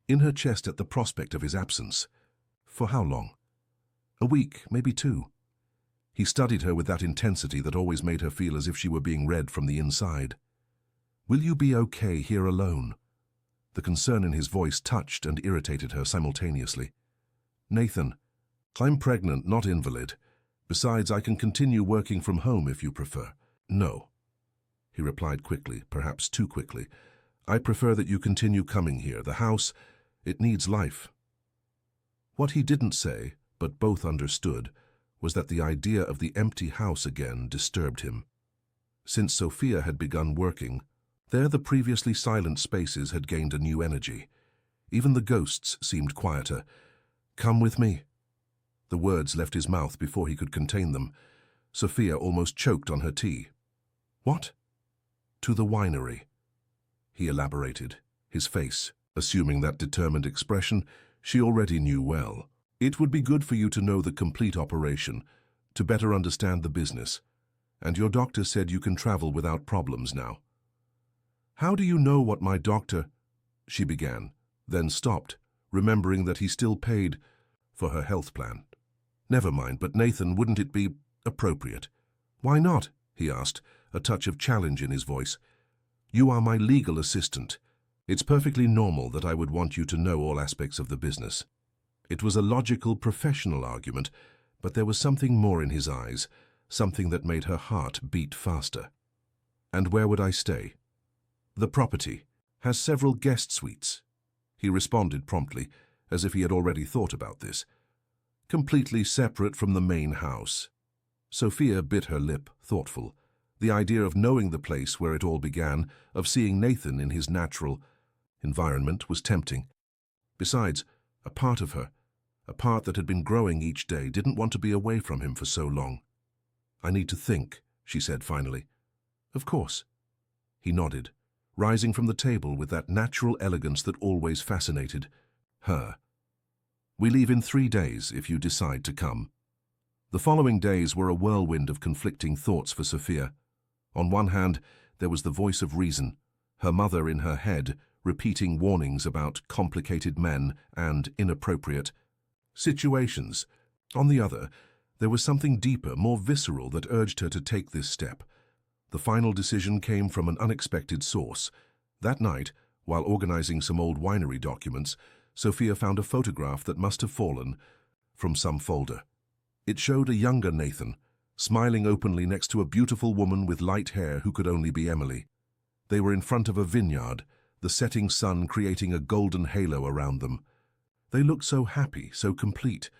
in her chest at the prospect of his absence. For how long? A week, maybe 2. He studied her with that intensity that always made her feel as if she were being read from the inside. Will you be okay here alone? The concern in his voice touched and irritated her simultaneously. Nathan, I'm pregnant, not invalid. Besides, I can continue working from home if you prefer. No, he replied quickly, perhaps too quickly. I prefer that you continue coming here. The house, it needs life. What he didn't say, but both understood, was that the idea of the empty house again disturbed him. Since Sophia had begun working, there the previously silent spaces had gained a new energy. Even the ghosts seemed quieter. Come with me. The words left his mouth before he could contain them. Sophia almost choked on her tea. What? To the winery, he elaborated, his face assuming that determined expression she already knew well. It would be good for you to know the complete operation, to better understand the business, and your doctor said you can travel without problems now. How do you know what my doctor... she began, then stopped, remembering that he still paid for her health plan. Never mind, but Nathan, wouldn't it be appropriate? Why not? He asked, a touch of challenge in his voice. You are my legal assistant. It's perfectly normal that I would want you to know all aspects of the business. It was a logical, professional argument, but there was something more in his eyes, something that made her heart beat faster. And where would I stay? The property has several guest suites. He responded promptly, as if he had already thought about this. Completely separate from the main house. Sophia bit her lip, thoughtful. The idea of knowing the place where it all began, of seeing Nathan in his natural environment was tempting. Besides, a part of her, a part that had been growing each day, didn't want to be away from him for so long. "I need to think," she said finally. "Of course." He nodded, rising from the table with that natural elegance that always fascinated her. "We leave in 3 days if you decide to come." The following days were a whirlwind of conflicting thoughts for Sophia. On one hand, there was the voice of reason, her mother in her head, repeating warnings about complicated men and inappropriate situations. On the other, there was something deeper, more visceral, that urged her to take this step. The final decision came from an unexpected source. That night, while organizing some old winery documents, Sophia found a photograph that must have fallen from some folder. It showed a younger Nathan, smiling openly next to a beautiful woman with light hair who could only be Emily. They were in front of a vineyard, the setting sun creating a golden halo around them. They looked so happy, so complete.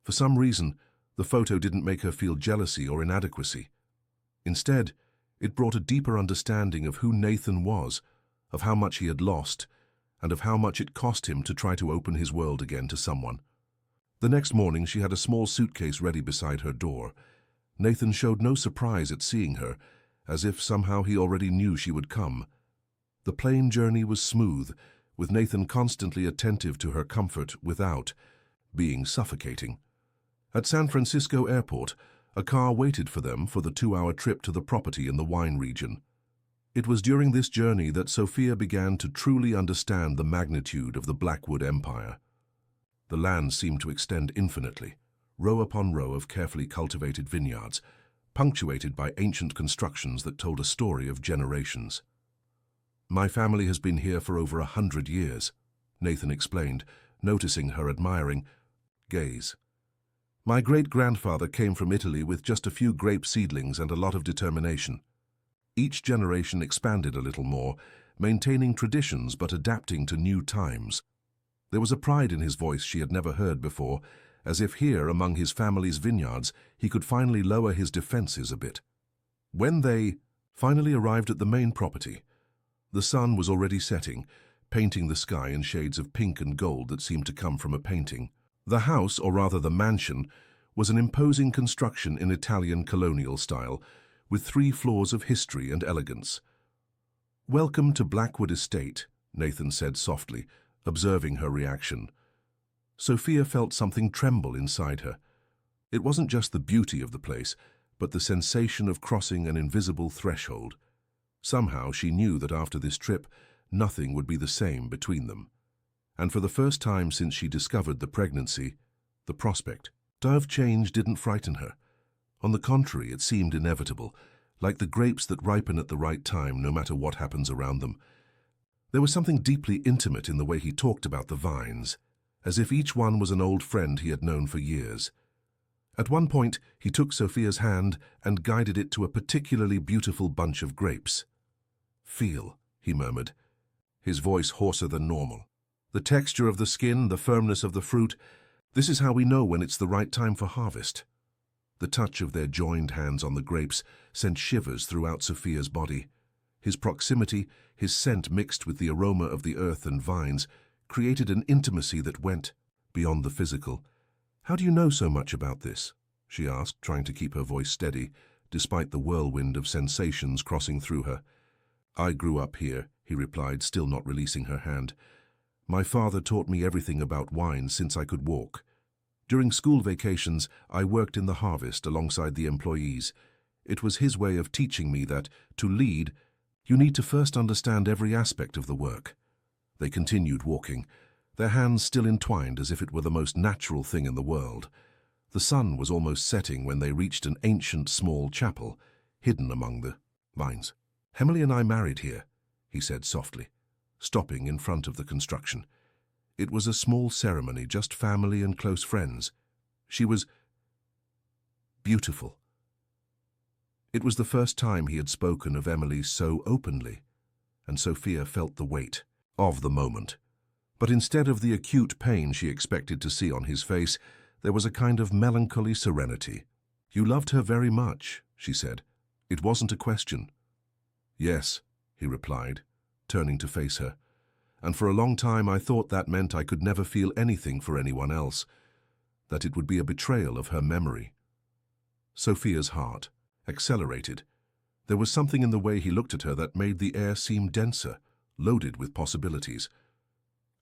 For some reason, the photo didn't make her feel jealousy or inadequacy. Instead, it brought a deeper understanding of who Nathan was, of how much he had lost, and of how much it cost him to try to open his world again to someone. The next morning, she had a small suitcase ready beside her door. Nathan showed no surprise at seeing her, as if somehow he already knew she would come. The plane journey was smooth, with Nathan constantly attentive to her comfort without being suffocating. At San Francisco Airport, a car waited for them for the 2-hour trip to the property in the wine region. It was during this journey that Sophia began to truly understand the magnitude of the Blackwood Empire. The land seemed to extend infinitely, row upon row of carefully cultivated vineyards, punctuated by ancient constructions that told a story of generations. "My family has been here for over 100 years, Nathan explained, noticing her admiring gaze. "My great-grandfather came from Italy with just a few grape seedlings and a lot of determination. Each generation expanded a little more, maintaining traditions but adapting to new times." There was a pride in his voice she had never heard before, as if here, among his family's vineyards, he could finally lower his defenses a bit. When they finally arrived at the main property, the sun was already setting, painting the sky in shades of pink and gold that seemed to come from a painting. The house, or rather the mansion, was an imposing construction in Italian colonial style, with 3 floors of history and elegance. "Welcome to Blackwood Estate," Nathan said softly, observing her reaction. Sophia felt something tremble inside her. It wasn't just the beauty of the place, but the sensation of crossing an invisible threshold. Somehow she knew that after this trip, nothing would be the same between them. And for the first time since she discovered the pregnancy, the prospect of change didn't frighten her. On the contrary, it seemed inevitable, like the grapes that ripen at the right time no matter what happens around them. There was something deeply intimate in the way he talked about the vines, as if each one was an old friend he had known for years. At one point, he took Sophia's hand and guided it to a particularly beautiful bunch of grapes. "Feel," he murmured, his voice hoarser than normal. "The texture of the skin, the firmness of the fruit. This is how we know when it's the right time for harvest." The touch of their joined hands on the grapes sent shivers throughout Sophia's body. His proximity, his scent mixed with the aroma of the earth and vines, created an intimacy that went beyond the physical. "How do you know so much about this?" she asked, trying to keep her voice steady, despite the whirlwind of sensations crossing through her. "I grew up here," he replied, still not releasing her hand. "My father taught me everything about wine since I could walk. During school vacations, I worked in the harvest alongside the employees. It was his way of teaching me that, to lead, you need to first understand every aspect of the work." They continued walking, their hands still entwined as if it were the most natural thing in the world. The sun was almost setting when they reached an ancient small chapel, hidden among the vines. "Emily and I married here," he said softly, stopping in front of the construction. It was a small ceremony, just family and close friends. She was beautiful. It was the first time he had spoken of Emily so openly, and Sophia felt the weight of the moment. But instead of the acute pain she expected to see on his face, there was a kind of melancholy serenity. "You loved her very much," she said. "It wasn't a question." "Yes," he replied, turning to face her. And for a long time I thought that meant I could never feel anything for anyone else, that it would be a betrayal of her memory. Sophia's heart accelerated. There was something in the way he looked at her that made the air seem denser, loaded with possibilities.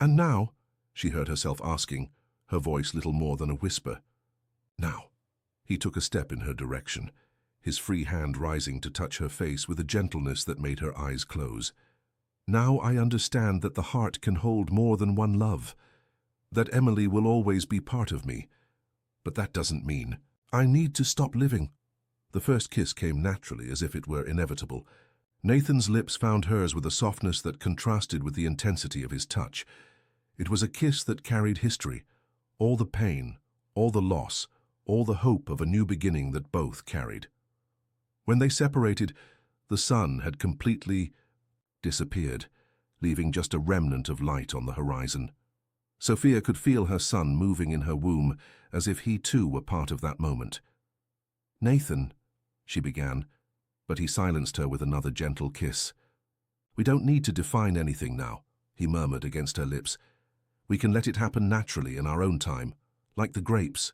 "And now?" she heard herself asking, her voice little more than a whisper. "Now." He took a step in her direction, his free hand rising to touch her face with a gentleness that made her eyes close. "Now I understand that the heart can hold more than one love, that Emily will always be part of me. But that doesn't mean I need to stop living." The first kiss came naturally, as if it were inevitable. Nathan's lips found hers with a softness that contrasted with the intensity of his touch. It was a kiss that carried history, all the pain, all the loss, all the hope of a new beginning that both carried. When they separated, the sun had completely disappeared, leaving just a remnant of light on the horizon. Sophia could feel her son moving in her womb, as if he too were part of that moment. "Nathan," she began, but he silenced her with another gentle kiss. "We don't need to define anything now," he murmured against her lips. "We can let it happen naturally in our own time, like the grapes."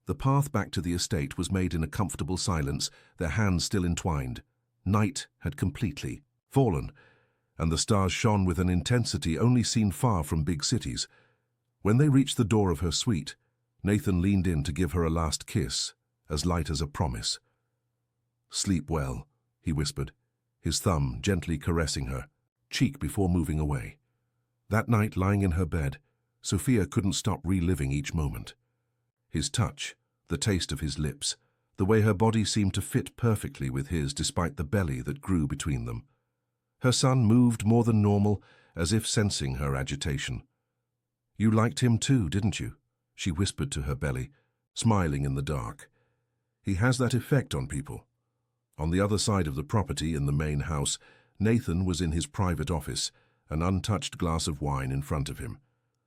The path back to the estate was made in a comfortable silence, their hands still entwined. Night had completely fallen, and the stars shone with an intensity only seen far from big cities. When they reached the door of her suite, Nathan leaned in to give her a last kiss, as light as a promise. "Sleep well," he whispered, his thumb gently caressing her cheek before moving away. That night, lying in her bed, Sophia couldn't stop reliving each moment. His touch, the taste of his lips, the way her body seemed to fit perfectly with his despite the belly that grew between them. Her son moved more than normal, as if sensing her agitation. "You liked him too, didn't you?" she whispered to her belly, smiling in the dark. "He has that effect on people." On the other side of the property, in the main house, Nathan was in his private office, an untouched glass of wine in front of him.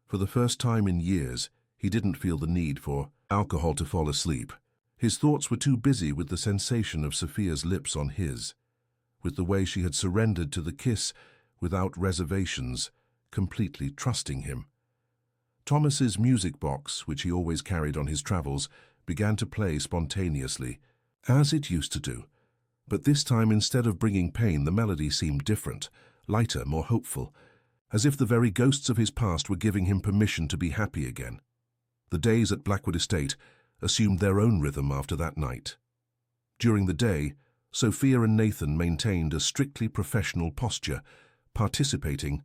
For the first time in years, he didn't feel the need for alcohol to fall asleep. His thoughts were too busy with the sensation of Sophia's lips on his, with the way she had surrendered to the kiss without reservations, completely trusting him. Thomas's music box, which he always carried on his travels, began to play spontaneously, as it used to do. But this time, instead of bringing pain, the melody seemed different, lighter, more hopeful, as if the very ghosts of his past were giving him permission to be happy again. The days at Blackwood Estate assumed their own rhythm after that night. During the day, Sophia and Nathan maintained a strictly professional posture, participating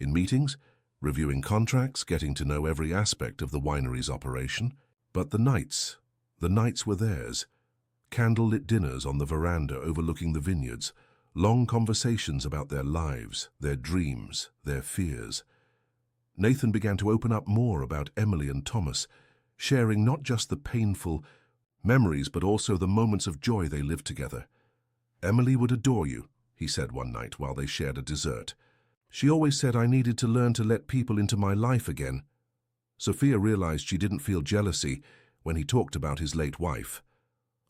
in meetings, reviewing contracts, getting to know every aspect of the winery's operation. But the nights were theirs. Candle-lit dinners on the veranda overlooking the vineyards, long conversations about their lives, their dreams, their fears. Nathan began to open up more about Emily and Thomas, sharing not just the painful memories but also the moments of joy they lived together. "Emily would adore you," he said one night while they shared a dessert. "She always said I needed to learn to let people into my life again." Sophia realized she didn't feel jealousy when he talked about his late wife.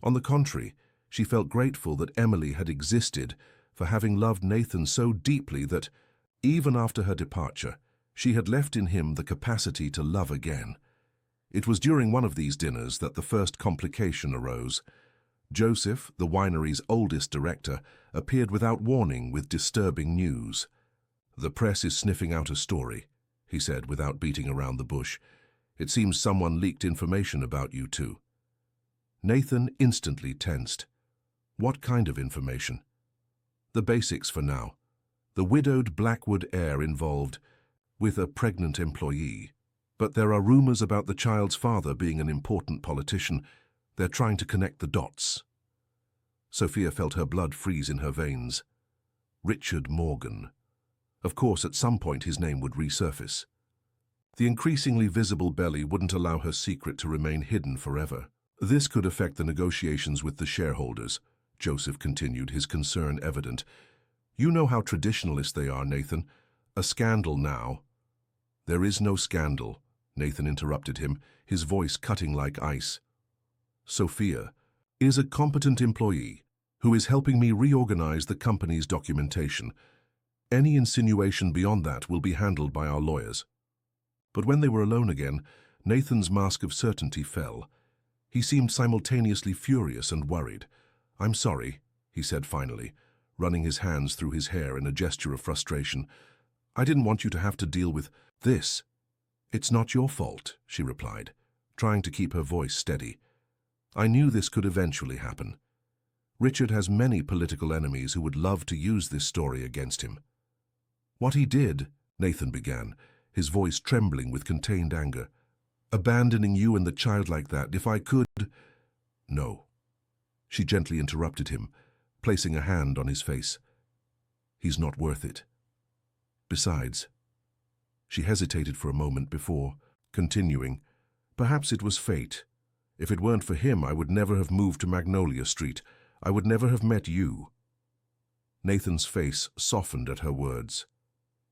On the contrary, she felt grateful that Emily had existed, for having loved Nathan so deeply that, even after her departure, she had left in him the capacity to love again. It was during one of these dinners that the first complication arose. Joseph, the winery's oldest director, appeared without warning with disturbing news. "The press is sniffing out a story," he said without beating around the bush. "It seems someone leaked information about you two." Nathan instantly tensed. What kind of information? The basics for now. The widowed Blackwood heir involved with a pregnant employee. But there are rumors about the child's father being an important politician. They're trying to connect the dots. Sophia felt her blood freeze in her veins. Richard Morgan. Of course, at some point his name would resurface. The increasingly visible belly wouldn't allow her secret to remain hidden forever. "This could affect the negotiations with the shareholders," Joseph continued, his concern evident. "You know how traditionalist they are, Nathan. A scandal now." "There is no scandal," Nathan interrupted him, his voice cutting like ice. "Sophia is a competent employee who is helping me reorganize the company's documentation. Any insinuation beyond that will be handled by our lawyers." But when they were alone again, Nathan's mask of certainty fell. He seemed simultaneously furious and worried. "I'm sorry," he said finally, running his hands through his hair in a gesture of frustration. "I didn't want you to have to deal with this." "It's not your fault," she replied, trying to keep her voice steady. "I knew this could eventually happen. Richard has many political enemies who would love to use this story against him." "What he did," Nathan began, his voice trembling with contained anger. "Abandoning you and the child like that, if I could—" "No." She gently interrupted him, placing a hand on his face. "He's not worth it. Besides—" She hesitated for a moment before, continuing, "Perhaps it was fate. If it weren't for him, I would never have moved to Magnolia Street. I would never have met you." Nathan's face softened at her words.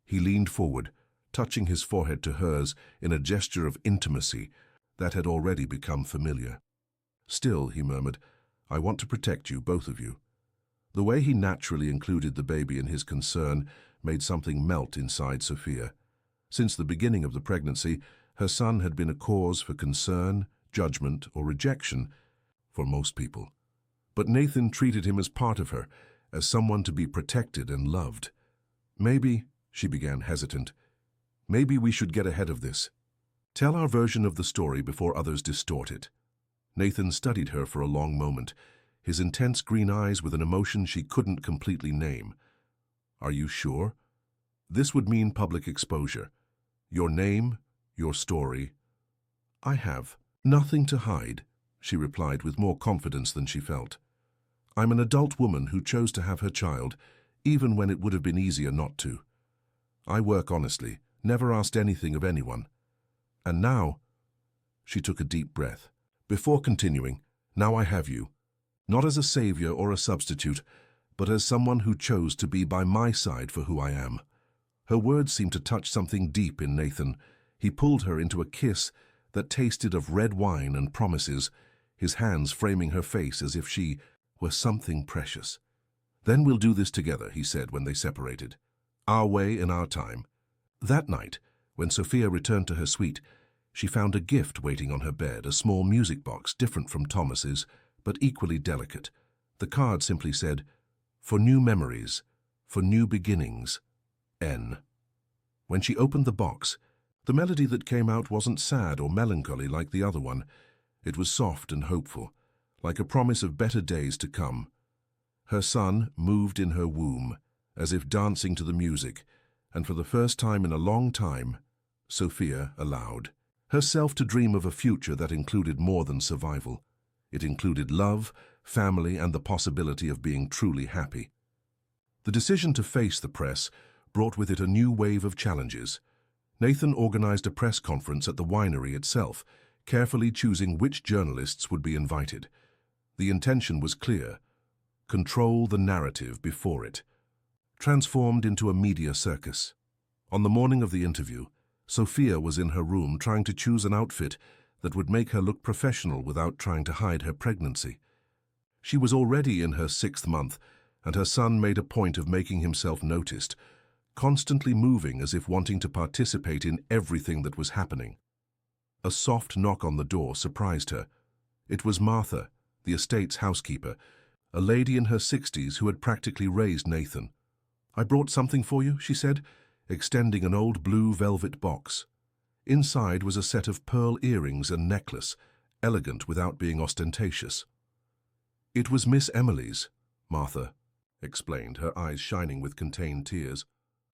He leaned forward, touching his forehead to hers in a gesture of intimacy that had already become familiar. "Still," he murmured, "I want to protect you, both of you." The way he naturally included the baby in his concern made something melt inside Sophia. Since the beginning of the pregnancy, her son had been a cause for concern, judgment, or rejection for most people. But Nathan treated him as part of her, as someone to be protected and loved. "Maybe," she began, hesitant, "maybe we should get ahead of this. Tell our version of the story before others distort it." Nathan studied her for a long moment, his intense green eyes with an emotion she couldn't completely name. "Are you sure? This would mean public exposure. Your name, your story." "I have nothing to hide," she replied with more confidence than she felt. "I'm an adult woman who chose to have her child, even when it would have been easier not to. I work honestly, never asked anything of anyone. And now—" She took a deep breath. "Before continuing, now I have you. Not as a savior or a substitute, but as someone who chose to be by my side for who I am." Her words seemed to touch something deep in Nathan. He pulled her into a kiss that tasted of red wine and promises, his hands framing her face as if she were something precious. "Then we'll do this together," he said when they separated. "Our way in our time." That night, when Sophia returned to her suite, she found a gift waiting on her bed, a small music box different from Thomas's, but equally delicate. The card simply said, "For new memories, for new beginnings, N." When she opened the box, the melody that came out wasn't sad or melancholy like the other one. It was soft and hopeful, like a promise of better days to come. Her son moved in her womb, as if dancing to the music, and for the first time in a long time, Sophia allowed herself to dream of a future that included more than survival. It included love, family, and the possibility of being truly happy. The decision to face the press brought with it a new wave of challenges. Nathan organized a press conference at the winery itself, carefully choosing which journalists would be invited. The intention was clear: control the narrative before it. Transformed into a media circus. On the morning of the interview, Sophia was in her room trying to choose an outfit that would make her look professional without trying to hide her pregnancy. She was already in her 6th month, and her son made a point of making himself noticed, constantly moving as if wanting to participate in everything that was happening. A soft knock on the door surprised her. It was Martha, the estate's housekeeper, a lady in her 60s who had practically raised Nathan. "I brought something for you," she said, extending an old blue velvet box. Inside was a set of pearl earrings and necklace, elegant without being ostentatious. "It was Miss Emily's," Martha explained, her eyes shining with contained tears.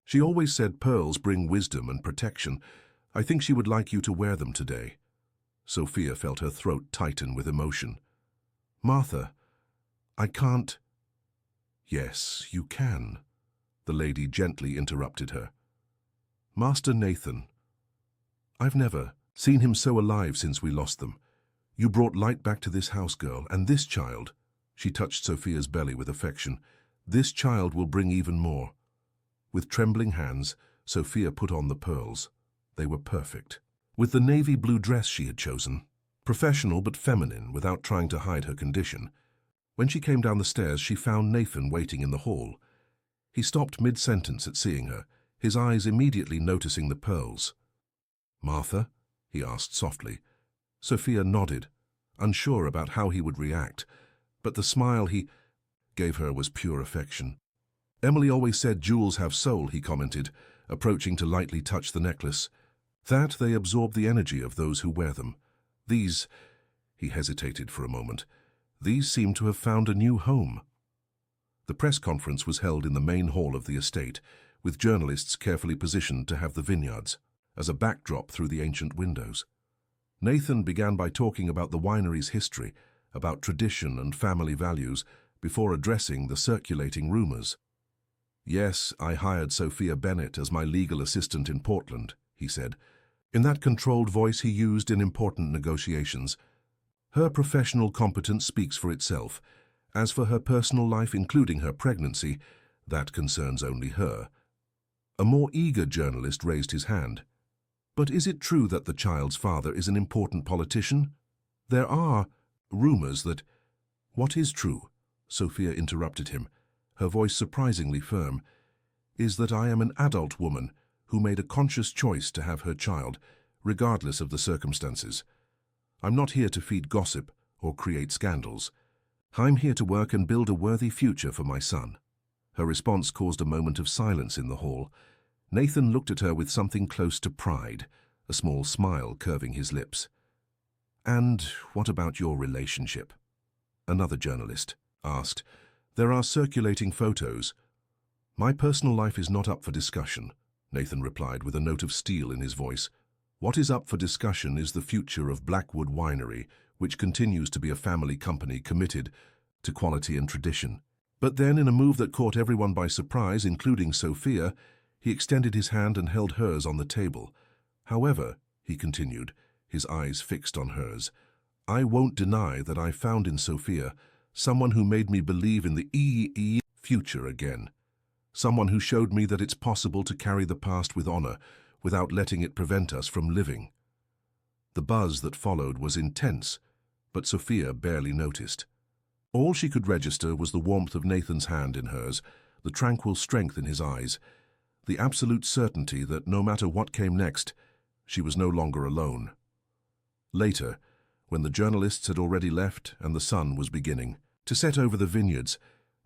"She always said pearls bring wisdom and protection. I think she would like you to wear them today." Sophia felt her throat tighten with emotion. "Martha, I can't—" "Yes, you can," the lady gently interrupted her. "Master Nathan, I've never seen him so alive since we lost them. You brought light back to this house, girl, and this child," she touched Sophia's belly with affection, "this child will bring even more." With trembling hands, Sophia put on the pearls. They were perfect. With the navy blue dress she had chosen, professional but feminine without trying to hide her condition. When she came down the stairs, she found Nathan waiting in the hall. He stopped mid-sentence at seeing her, his eyes immediately noticing the pearls. "Martha?" he asked softly. Sophia nodded, unsure about how he would react, but the smile he gave her was pure affection. "Emily always said jewels have soul," he commented, approaching to lightly touch the necklace. "That they absorb the energy of those who wear them. These," he hesitated for a moment, "these seem to have found a new home." The press conference was held in the main hall of the estate, with journalists carefully positioned to have the vineyards as a backdrop through the ancient windows. Nathan began by talking about the winery's history, about tradition and family values, before addressing the circulating rumors. "Yes, I hired Sophia Bennett as my legal assistant in Portland," he said, in that controlled voice he used in important negotiations. "Her professional competence speaks for itself. As for her personal life, including her pregnancy, that concerns only her." A more eager journalist raised his hand. "But is it true that the child's father is an important politician? There are rumors that—" "What is true?" Sophia interrupted him, her voice surprisingly firm, "is that I am an adult woman who made a conscious choice to have her child, regardless of the circumstances. I'm not here to feed gossip or create scandals. I'm here to work and build a worthy future for my son." Her response caused a moment of silence in the hall. Nathan looked at her with something close to pride, a small smile curving his lips. "And what about your relationship?" another journalist asked. "There are circulating photos." "My personal life is not up for discussion," Nathan replied with a note of steel in his voice. "What is up for discussion is the future of Blackwood Winery, which continues to be a family company committed to quality and tradition." But then, in a move that caught everyone by surprise, including Sophia, he extended his hand and held hers on the table. "However," he continued, his eyes fixed on hers, "I won't deny that I found in Sophia someone who made me believe in the future again. Someone who showed me that it's possible to carry the past with honor without letting it prevent us from living." The buzz that followed was intense, but Sophia barely noticed. All she could register was the warmth of Nathan's hand in hers, the tranquil strength in his eyes, the absolute certainty that no matter what came next, she was no longer alone. Later, when the journalists had already left and the sun was beginning to set over the vineyards,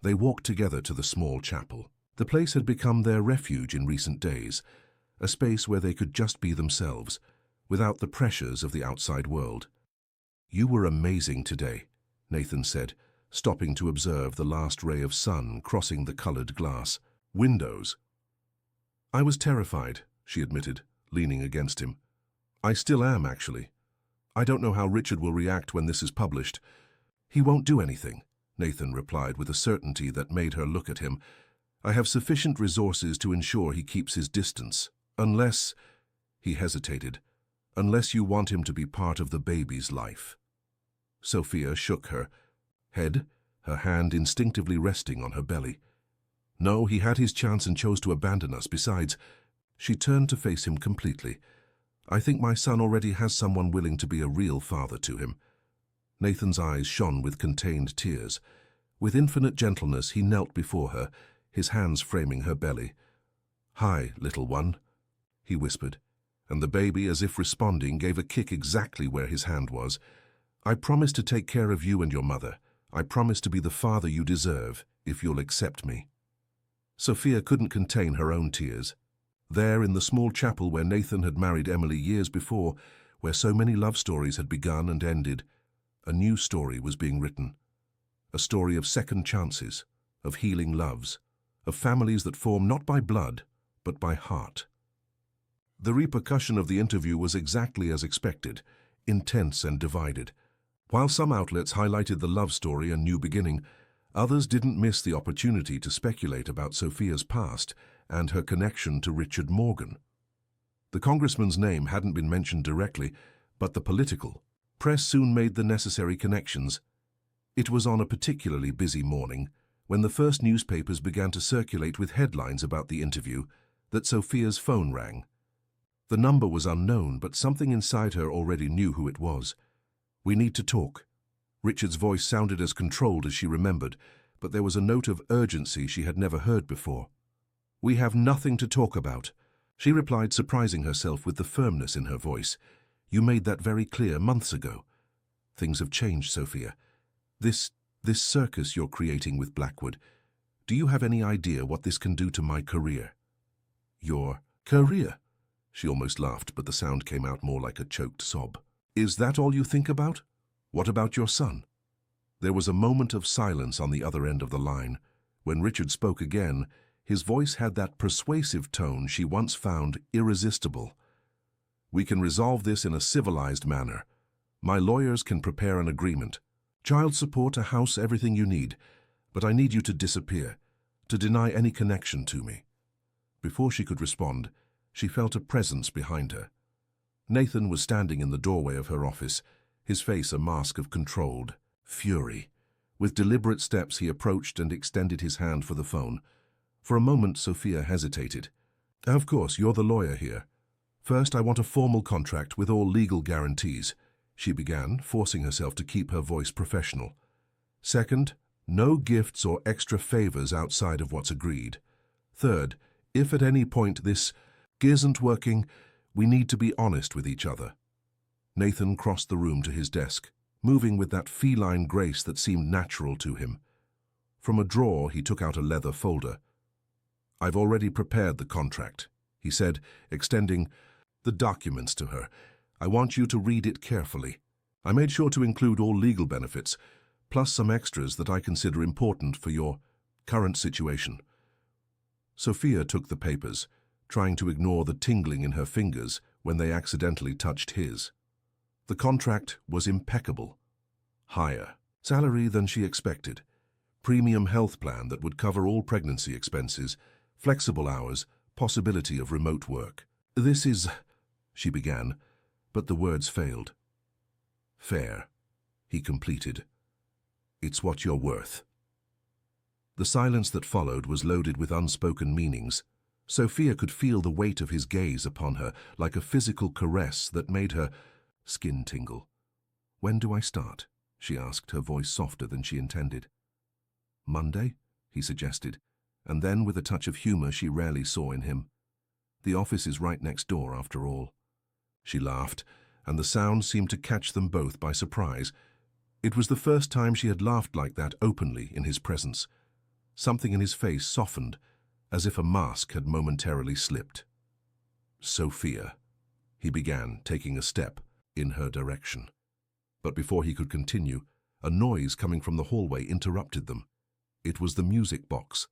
they walked together to the small chapel. The place had become their refuge in recent days, a space where they could just be themselves, without the pressures of the outside world. "You were amazing today," Nathan said, stopping to observe the last ray of sun crossing the colored glass windows. "I was terrified," she admitted, leaning against him. "I still am, actually. I don't know how Richard will react when this is published." "He won't do anything," Nathan replied with a certainty that made her look at him. "I have sufficient resources to ensure he keeps his distance, unless—" he hesitated, "unless you want him to be part of the baby's life." Sophia shook her head, her hand instinctively resting on her belly. "No, he had his chance and chose to abandon us. Besides," she turned to face him completely, "I think my son already has someone willing to be a real father to him." Nathan's eyes shone with contained tears. With infinite gentleness, he knelt before her, his hands framing her belly. "Hi, little one," he whispered, and the baby, as if responding, gave a kick exactly where his hand was. "I promise to take care of you and your mother. I promise to be the father you deserve, if you'll accept me." Sophia couldn't contain her own tears. There, in the small chapel where Nathan had married Emily years before, where so many love stories had begun and ended, a new story was being written. A story of second chances, of healing loves, of families that form not by blood, but by heart. The repercussion of the interview was exactly as expected, intense and divided. While some outlets highlighted the love story and new beginning, others didn't miss the opportunity to speculate about Sophia's past and her connection to Richard Morgan. The congressman's name hadn't been mentioned directly, but the political press soon made the necessary connections. It was on a particularly busy morning, when the first newspapers began to circulate with headlines about the interview, that Sophia's phone rang. The number was unknown, but something inside her already knew who it was. "We need to talk." Richard's voice sounded as controlled as she remembered, but there was a note of urgency she had never heard before. We have nothing to talk about, she replied, surprising herself with the firmness in her voice. You made that very clear months ago. Things have changed, Sophia. This circus you're creating with Blackwood, do you have any idea what this can do to my career? Your career? She almost laughed, but the sound came out more like a choked sob. Is that all you think about? What about your son? There was a moment of silence on the other end of the line. When Richard spoke again, his voice had that persuasive tone she once found irresistible. We can resolve this in a civilized manner. My lawyers can prepare an agreement. Child support, a house, everything you need. But I need you to disappear, to deny any connection to me. Before she could respond, she felt a presence behind her. Nathan was standing in the doorway of her office, his face a mask of controlled fury. With deliberate steps he approached and extended his hand for the phone. For a moment Sophia hesitated. Of course, you're the lawyer here. First, I want a formal contract with all legal guarantees, she began, forcing herself to keep her voice professional. Second, no gifts or extra favors outside of what's agreed. Third, if at any point this isn't working, we need to be honest with each other. Nathan crossed the room to his desk, moving with that feline grace that seemed natural to him. From a drawer he took out a leather folder. I've already prepared the contract, he said, extending the documents to her. I want you to read it carefully. I made sure to include all legal benefits, plus some extras that I consider important for your current situation. Sophia took the papers, trying to ignore the tingling in her fingers when they accidentally touched his. The contract was impeccable. Higher salary than she expected. Premium health plan that would cover all pregnancy expenses, flexible hours, possibility of remote work. This is, she began, but the words failed. Fair, he completed. It's what you're worth. The silence that followed was loaded with unspoken meanings. Sophia could feel the weight of his gaze upon her, like a physical caress that made her skin tingle. When do I start? She asked, her voice softer than she intended. Monday, he suggested, and then with a touch of humor she rarely saw in him. The office is right next door, after all. She laughed, and the sound seemed to catch them both by surprise. It was the first time she had laughed like that openly in his presence. Something in his face softened, as if a mask had momentarily slipped. Sophia, he began, taking a step in her direction. But before he could continue, a noise coming from the hallway interrupted them. It was the music box.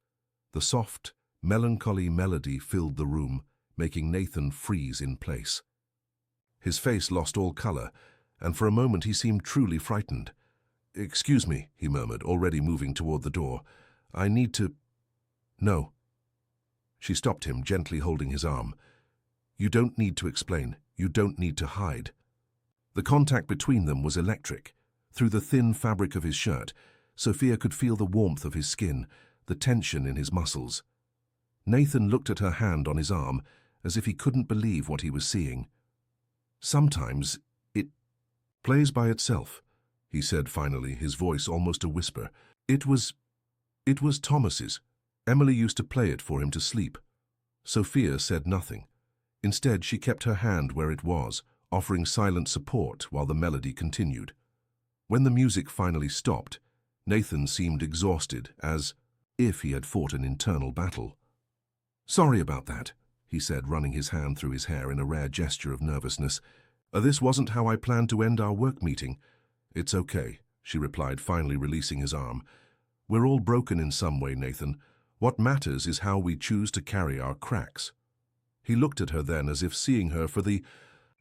The soft, melancholy melody filled the room, making Nathan freeze in place. His face lost all color, and for a moment he seemed truly frightened. Excuse me, he murmured, already moving toward the door. I need to... No. She stopped him, gently holding his arm. You don't need to explain. You don't need to hide. The contact between them was electric. Through the thin fabric of his shirt, Sophia could feel the warmth of his skin, the tension in his muscles. Nathan looked at her hand on his arm, as if he couldn't believe what he was seeing. Sometimes it plays by itself, he said finally, his voice almost a whisper. It was Thomas's. Emily used to play it for him to sleep. Sophia said nothing. Instead, she kept her hand where it was, offering silent support while the melody continued. When the music finally stopped, Nathan seemed exhausted, as if he had fought an internal battle. Sorry about that, he said, running his hand through his hair in a rare gesture of nervousness. This wasn't how I planned to end our work meeting. It's okay, she replied, finally releasing his arm. We're all broken in some way, Nathan. What matters is how we choose to carry our cracks. He looked at her then as if seeing her for the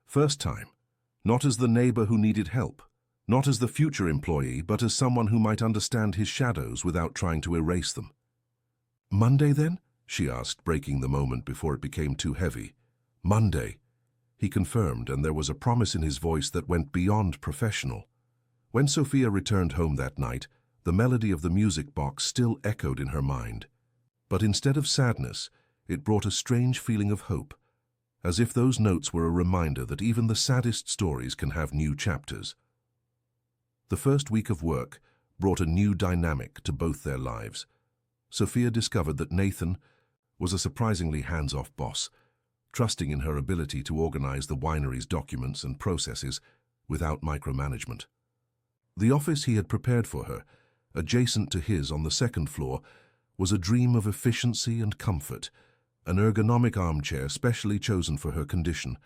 first time, not as the neighbor who needed help, not as the future employee, but as someone who might understand his shadows without trying to erase them. Monday, then? She asked, breaking the moment before it became too heavy. Monday, he confirmed, and there was a promise in his voice that went beyond professional. When Sophia returned home that night, the melody of the music box still echoed in her mind. But instead of sadness, it brought a strange feeling of hope, as if those notes were a reminder that even the saddest stories can have new chapters. The first week of work brought a new dynamic to both their lives. Sophia discovered that Nathan was a surprisingly hands-off boss, trusting in her ability to organize the winery's documents and processes without micromanagement. The office he had prepared for her, adjacent to his on the second floor, was a dream of efficiency and comfort, an ergonomic armchair specially chosen for her condition,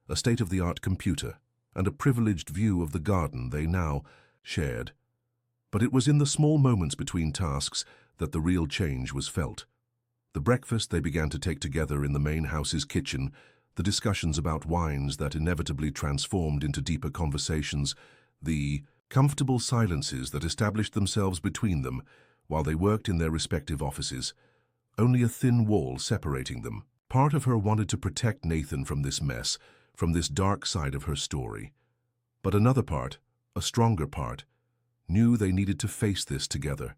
a state-of-the-art computer, and a privileged view of the garden they now shared. But it was in the small moments between tasks that the real change was felt. The breakfast they began to take together in the main house's kitchen, the discussions about wines that inevitably transformed into deeper conversations, the comfortable silences that established themselves between them while they worked in their respective offices, only a thin wall separating them. Part of her wanted to protect Nathan from this mess, from this dark side of her story. But another part, a stronger part, knew they needed to face this together.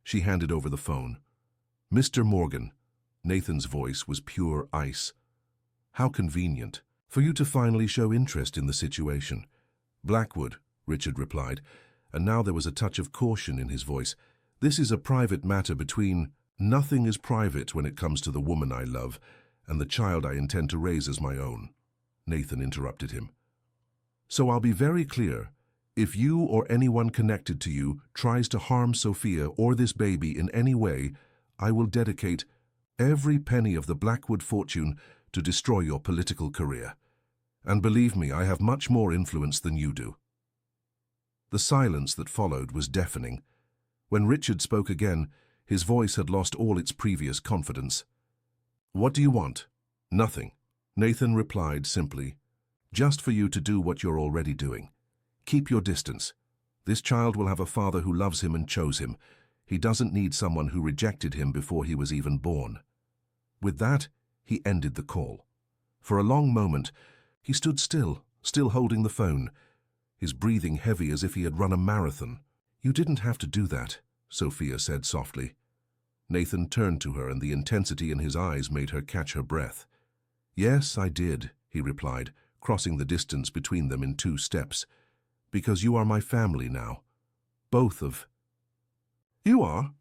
She handed over the phone. "Mr. Morgan." Nathan's voice was pure ice. "How convenient for you to finally show interest in the situation." "Blackwood," Richard replied, and now there was a touch of caution in his voice. "This is a private matter between—" "Nothing is private when it comes to the woman I love and the child I intend to raise as my own," Nathan interrupted him. "So I'll be very clear. If you or anyone connected to you tries to harm Sophia or this baby in any way, I will dedicate every penny of the Blackwood fortune to destroy your political career. And believe me, I have much more influence than you do." The silence that followed was deafening. When Richard spoke again, his voice had lost all its previous confidence. "What do you want?" "Nothing," Nathan replied simply. "Just for you to do what you're already doing. Keep your distance. This child will have a father who loves him and chose him. He doesn't need someone who rejected him before he was even born." With that, he ended the call. For a long moment, he stood still holding the phone, his breathing heavy as if he had run a marathon. "You didn't have to do that," Sophia said softly. Nathan turned to her, and the intensity in his eyes made her catch her breath. "Yes, I did," he replied, crossing the distance between them in 2 steps. "Because you are my family now. Both of—" "You are?"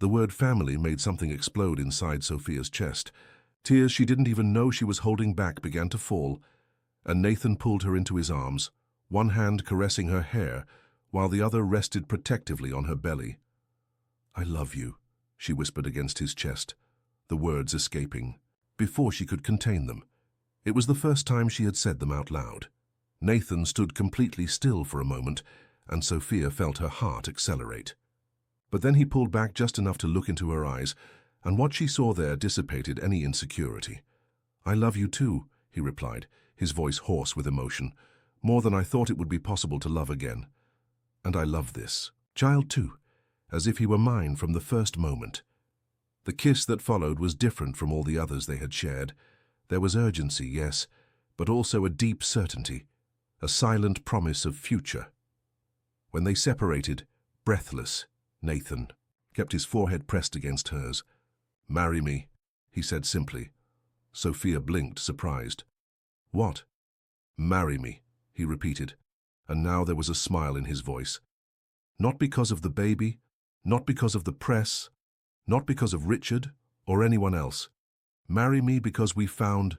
The word family made something explode inside Sophia's chest. Tears she didn't even know she was holding back began to fall, and Nathan pulled her into his arms, one hand caressing her hair, while the other rested protectively on her belly. "I love you," she whispered against his chest, the words escaping, before she could contain them. It was the first time she had said them out loud. Nathan stood completely still for a moment, and Sophia felt her heart accelerate. But then he pulled back just enough to look into her eyes, and what she saw there dissipated any insecurity. "I love you too," he replied, his voice hoarse with emotion, "more than I thought it would be possible to love again. And I love this child too, as if he were mine from the first moment." The kiss that followed was different from all the others they had shared. There was urgency, yes, but also a deep certainty, a silent promise of future. When they separated, breathless, Nathan kept his forehead pressed against hers. "Marry me," he said simply. Sophia blinked, surprised. "What?" "Marry me," he repeated, and now there was a smile in his voice. "Not because of the baby, not because of the press, not because of Richard or anyone else. Marry me because we found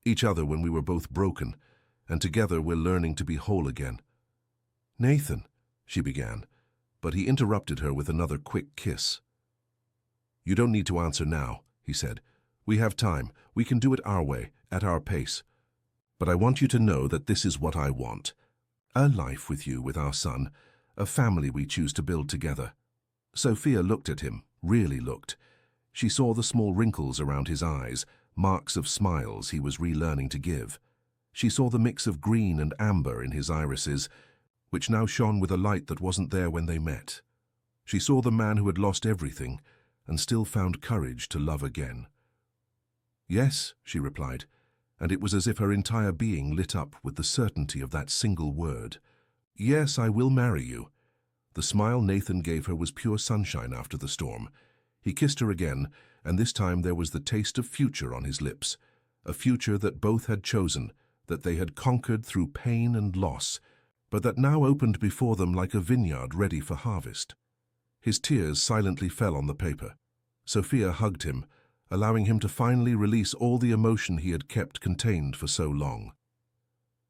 each other when we were both broken, and together we're learning to be whole again." "Nathan," she began, but he interrupted her with another quick kiss. "You don't need to answer now," he said. "We have time. We can do it our way, at our pace. But I want you to know that this is what I want. A life with you, with our son, a family we choose to build together." Sophia looked at him, really looked. She saw the small wrinkles around his eyes, marks of smiles he was relearning to give. She saw the mix of green and amber in his irises, which now shone with a light that wasn't there when they met. She saw the man who had lost everything and still found courage to love again. "Yes," she replied, and it was as if her entire being lit up with the certainty of that single word. "Yes, I will marry you." The smile Nathan gave her was pure sunshine after the storm. He kissed her again, and this time there was the taste of future on his lips, a future that both had chosen, that they had conquered through pain and loss, but that now opened before them like a vineyard ready for harvest. His tears silently fell on the paper. Sophia hugged him, allowing him to finally release all the emotion he had kept contained for so long.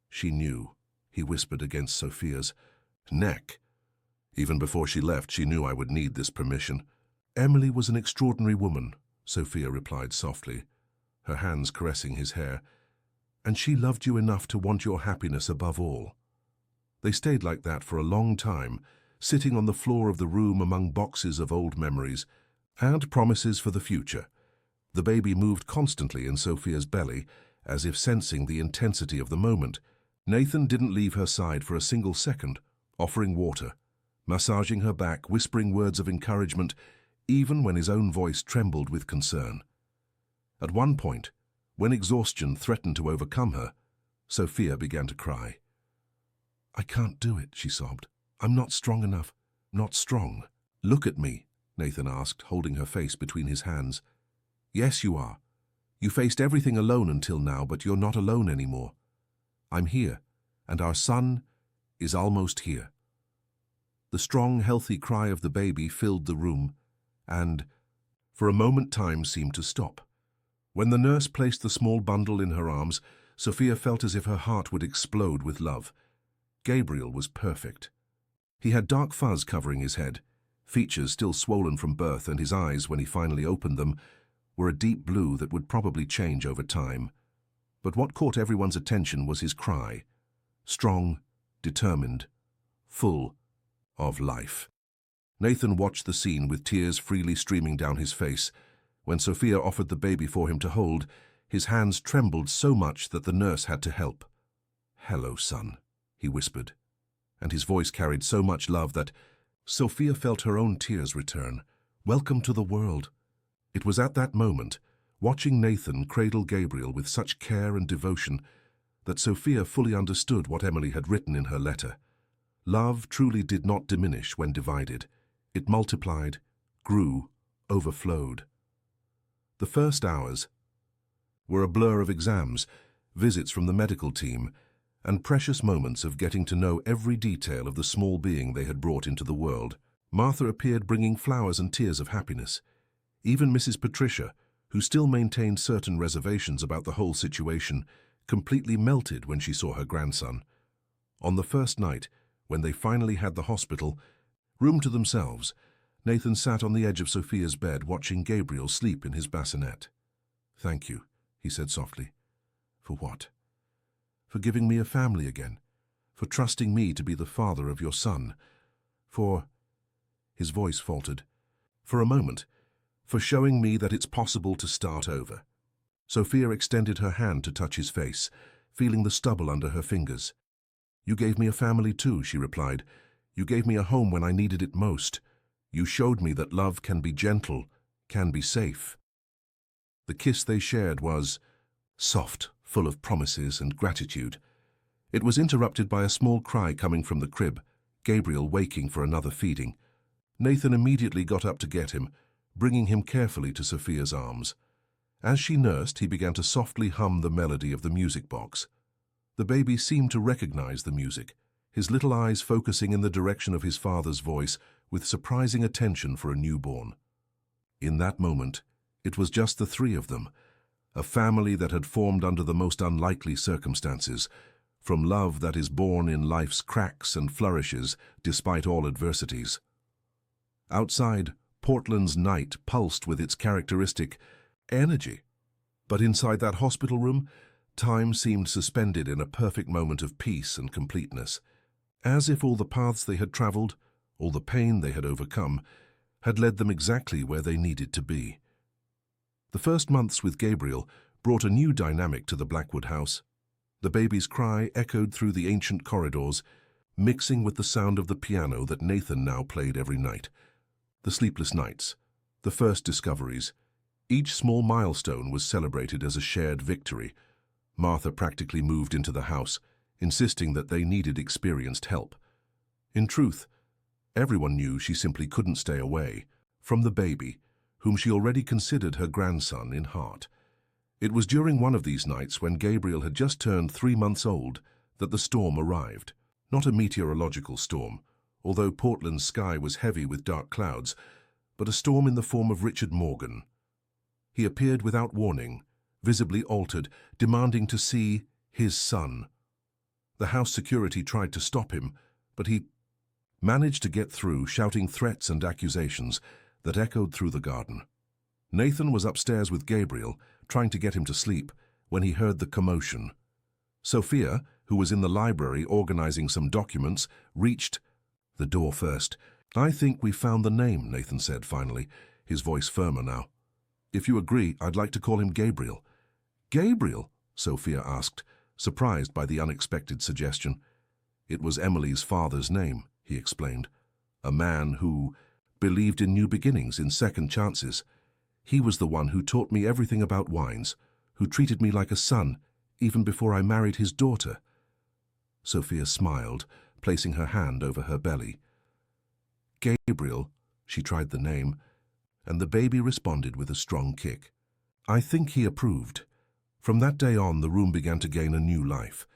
She knew, he whispered against Sophia's neck. Even before she left, she knew I would need this permission. Emily was an extraordinary woman, Sophia replied softly, her hands caressing his hair, and she loved you enough to want your happiness above all. They stayed like that for a long time, sitting on the floor of the room among boxes of old memories and promises for the future. The baby moved constantly in Sophia's belly, as if sensing the intensity of the moment. Nathan didn't leave her side for a single second, offering water, massaging her back, whispering words of encouragement, even when his own voice trembled with concern. At one point, when exhaustion threatened to overcome her, Sophia began to cry. "I can't do it," she sobbed. "I'm not strong enough. Not strong." "Look at me," Nathan asked, holding her face between his hands. "Yes, you are. You faced everything alone until now, but you're not alone anymore. I'm here, and our son is almost here." The strong, healthy cry of the baby filled the room, and, for a moment, time seemed to stop. When the nurse placed the small bundle in her arms, Sophia felt as if her heart would explode with love. Gabriel was perfect. He had dark fuzz covering his head, features still swollen from birth, and his eyes, when he finally opened them, were a deep blue that would probably change over time. But what caught everyone's attention was his cry. Strong, determined, full of life. Nathan watched the scene with tears freely streaming down his face. When Sophia offered the baby for him to hold, his hands trembled so much that the nurse had to help. "Hello, son," he whispered, and his voice carried so much love that Sophia felt her own tears return. "Welcome to the world." It was at that moment, watching Nathan cradle Gabriel with such care and devotion, that Sophia fully understood what Emily had written in her letter. Love truly did not diminish when divided. It multiplied, grew, overflowed. The first hours were a blur of exams, visits from the medical team, and precious moments of getting to know every detail of the small being they had brought into the world. Martha appeared bringing flowers and tears of happiness. Even Mrs. Patricia, who still maintained certain reservations about the whole situation, completely melted when she saw her grandson. On the first night, when they finally had the hospital room to themselves, Nathan sat on the edge of Sophia's bed watching Gabriel sleep in his bassinet. "Thank you," he said softly. "For what?" "For giving me a family again, for trusting me to be the father of your son, for—" his voice faltered. "For a moment, for showing me that it's possible to start over." Sophia extended her hand to touch his face, feeling the stubble under her fingers. "You gave me a family too," she replied. "You gave me a home when I needed it most. You showed me that love can be gentle, can be safe." The kiss they shared was soft, full of promises and gratitude. It was interrupted by a small cry coming from the crib, Gabriel waking for another feeding. Nathan immediately got up to get him, bringing him carefully to Sophia's arms. As she nursed, he began to softly hum the melody of the music box. The baby seemed to recognize the music, his little eyes focusing in the direction of his father's voice with surprising attention for a newborn. In that moment, it was just the three of them, a family that had formed under the most unlikely circumstances, from love that is born in life's cracks and flourishes despite all adversities. Outside, Portland's night pulsed with its characteristic energy, but inside that hospital room, time seemed suspended in a perfect moment of peace and completeness, as if all the paths they had traveled, all the pain they had overcome, had led them exactly where they needed to be. The first months with Gabriel brought a new dynamic to the Blackwood house. The baby's cry echoed through the ancient corridors, mixing with the sound of the piano that Nathan now played every night. The sleepless nights, the first discoveries, each small milestone was celebrated as a shared victory. Martha practically moved into the house, insisting that they needed experienced help. In truth, everyone knew she simply couldn't stay away from the baby, whom she already considered her grandson in heart. It was during one of these nights, when Gabriel had just turned 3 months old, that the storm arrived. Not a meteorological storm, although Portland's sky was heavy with dark clouds, but a storm in the form of Richard Morgan. He appeared without warning, visibly altered, demanding to see his son. The house security tried to stop him, but he managed to get through, shouting threats and accusations that echoed through the garden. Nathan was upstairs with Gabriel, trying to get him to sleep, when he heard the commotion. Sophia, who was in the library organizing some documents, reached the door first. "I think we found the name," Nathan said finally, his voice firmer now. "If you agree, I'd like to call him Gabriel." "Gabriel?" Sophia asked, surprised by the unexpected suggestion. "It was Emily's father's name," he explained. "A man who believed in new beginnings, in second chances. He was the one who taught me everything about wines, who treated me like a son, even before I married his daughter." Sophia smiled, placing her hand over her belly. "Gabriel," she tried the name, and the baby responded with a strong kick. I think he approved. From that day on, the room began to gain a new life.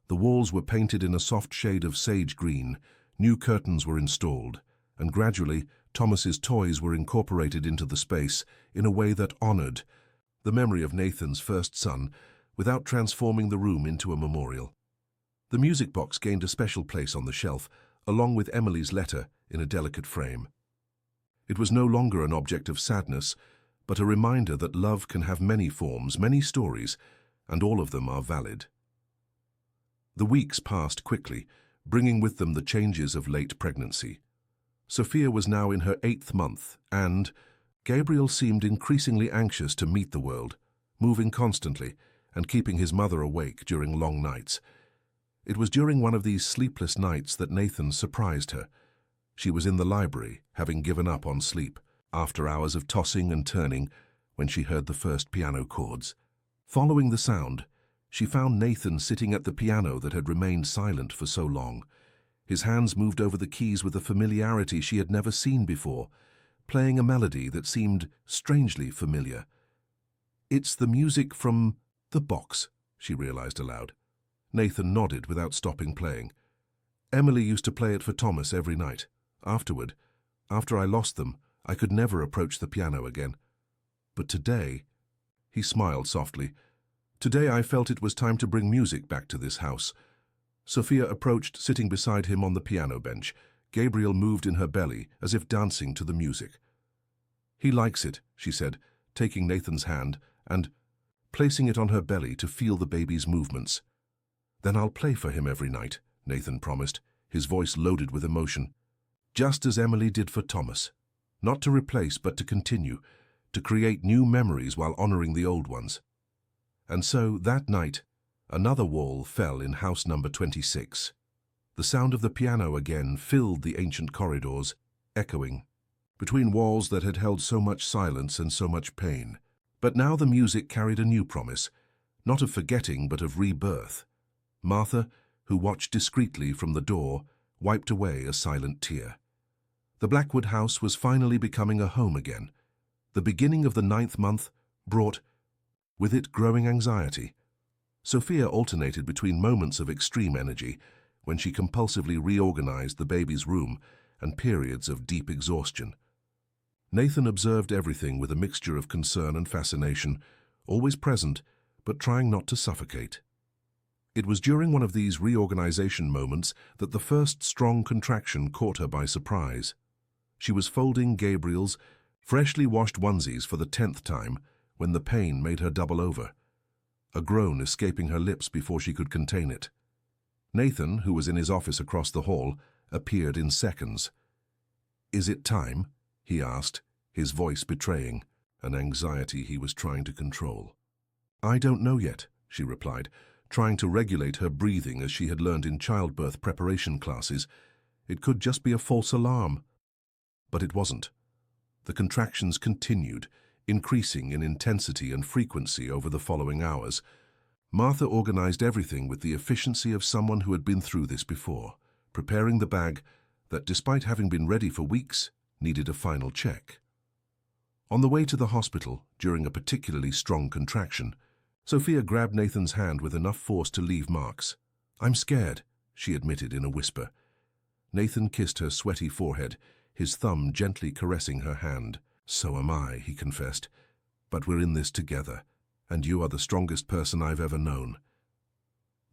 The walls were painted in a soft shade of sage green, new curtains were installed, and gradually Thomas's toys were incorporated into the space in a way that honored the memory of Nathan's first son without transforming the room into a memorial. The music box gained a special place on the shelf, along with Emily's letter in a delicate frame. It was no longer an object of sadness, but a reminder that love can have many forms, many stories, and all of them are valid. The weeks passed quickly, bringing with them the changes of late pregnancy. Sophia was now in her 8th month, and Gabriel seemed increasingly anxious to meet the world, moving constantly and keeping his mother awake during long nights. It was during one of these sleepless nights that Nathan surprised her. She was in the library, having given up on sleep, after hours of tossing and turning, when she heard the first piano chords. Following the sound, she found Nathan sitting at the piano that had remained silent for so long. His hands moved over the keys with a familiarity she had never seen before, playing a melody that seemed strangely familiar. "It's the music from the box," she realized aloud. Nathan nodded without stopping playing. "Emily used to play it for Thomas every night. After I lost them, I could never approach the piano again. But today," he smiled softly, "today I felt it was time to bring music back to this house." Sophia approached, sitting beside him on the piano bench. Gabriel moved in her belly, as if dancing to the music. "He likes it," she said, taking Nathan's hand and placing it on her belly to feel the baby's movements. "Then I'll play for him every night," Nathan promised, his voice loaded with emotion. "Just as Emily did for Thomas. Not to replace, but to continue, to create new memories while honoring the old ones." And so, that night, another wall fell in house number 26. The sound of the piano again filled the ancient corridors, echoing between walls that had held so much silence and so much pain. But now the music carried a new promise, not of forgetting but of rebirth. Martha, who watched discreetly from the door, wiped away a silent tear. The Blackwood house was finally becoming a home again. The beginning of the 9th month brought with it growing anxiety. Sophia alternated between moments of extreme energy, when she compulsively reorganized the baby's room, and periods of deep exhaustion. Nathan observed everything with a mixture of concern and fascination, always present, but trying not to suffocate. It was during one of these reorganization moments that the first strong contraction caught her by surprise. She was folding Gabriel's freshly washed onesies for the 10th time when the pain made her double over, a groan escaping her lips before she could contain it. Nathan, who was in his office across the hall, appeared in seconds. "Is it time?" he asked, his voice betraying an anxiety he was trying to control. "I don't know yet," she replied, trying to regulate her breathing as she had learned in childbirth preparation classes. It could just be a false alarm. But it wasn't. The contractions continued, increasing in intensity and frequency over the following hours. Martha organized everything with the efficiency of someone who had been through this before, preparing the bag that, despite having been ready for weeks, needed a final check. On the way to the hospital, during a particularly strong contraction, Sophia grabbed Nathan's hand with enough force to leave marks. "I'm scared," she admitted in a whisper. Nathan kissed her sweaty forehead, his thumb gently caressing her hand. "So am I," he confessed. but we're in this together, and you are the strongest person I've ever known."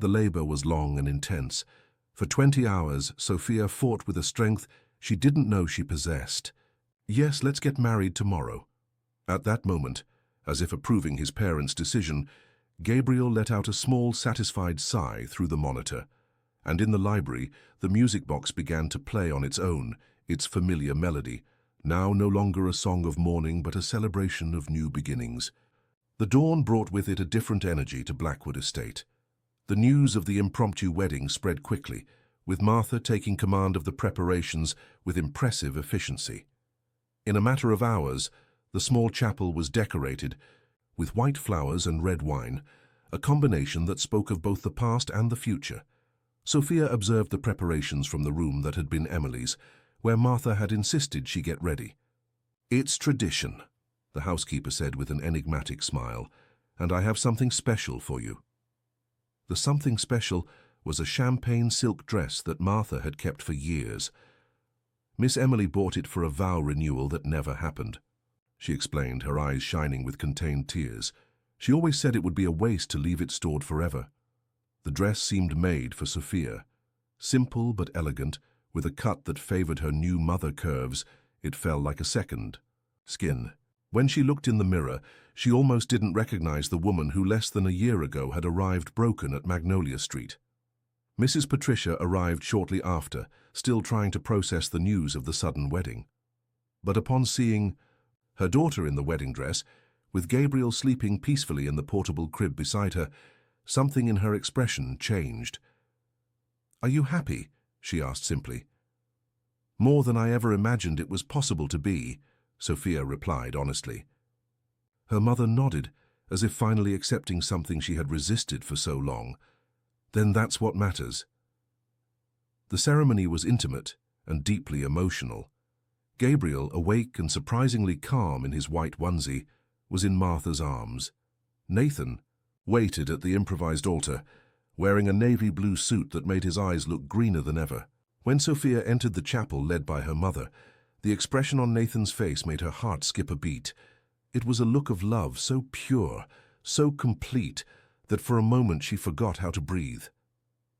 The labor was long and intense. For 20 hours, Sophia fought with a strength she didn't know she possessed. "Yes, let's get married tomorrow." At that moment, as if approving his parents' decision, Gabriel let out a small, satisfied sigh through the monitor, and in the library, the music box began to play on its own, its familiar melody, now no longer a song of mourning but a celebration of new beginnings. The dawn brought with it a different energy to Blackwood Estate. The news of the impromptu wedding spread quickly, with Martha taking command of the preparations with impressive efficiency. In a matter of hours, the small chapel was decorated with white flowers and red wine, a combination that spoke of both the past and the future. Sophia observed the preparations from the room that had been Emily's, where Martha had insisted she get ready. "It's tradition," the housekeeper said with an enigmatic smile, "and I have something special for you." The something special was a champagne silk dress that Martha had kept for years. Miss Emily bought it for a vow renewal that never happened, she explained, her eyes shining with contained tears. She always said it would be a waste to leave it stored forever. The dress seemed made for Sophia. Simple but elegant, with a cut that favored her new mother curves, it fell like a second skin. When she looked in the mirror, she almost didn't recognize the woman who less than a year ago had arrived broken at Magnolia Street. Mrs. Patricia arrived shortly after, still trying to process the news of the sudden wedding. But upon seeing her daughter in the wedding dress, with Gabriel sleeping peacefully in the portable crib beside her, something in her expression changed. "Are you happy?" she asked simply. "More than I ever imagined it was possible to be," Sophia replied honestly. Her mother nodded, as if finally accepting something she had resisted for so long. "Then that's what matters." The ceremony was intimate and deeply emotional. Gabriel, awake and surprisingly calm in his white onesie, was in Martha's arms. Nathan waited at the improvised altar, wearing a navy blue suit that made his eyes look greener than ever. When Sophia entered the chapel led by her mother, the expression on Nathan's face made her heart skip a beat. It was a look of love so pure, so complete, that for a moment she forgot how to breathe.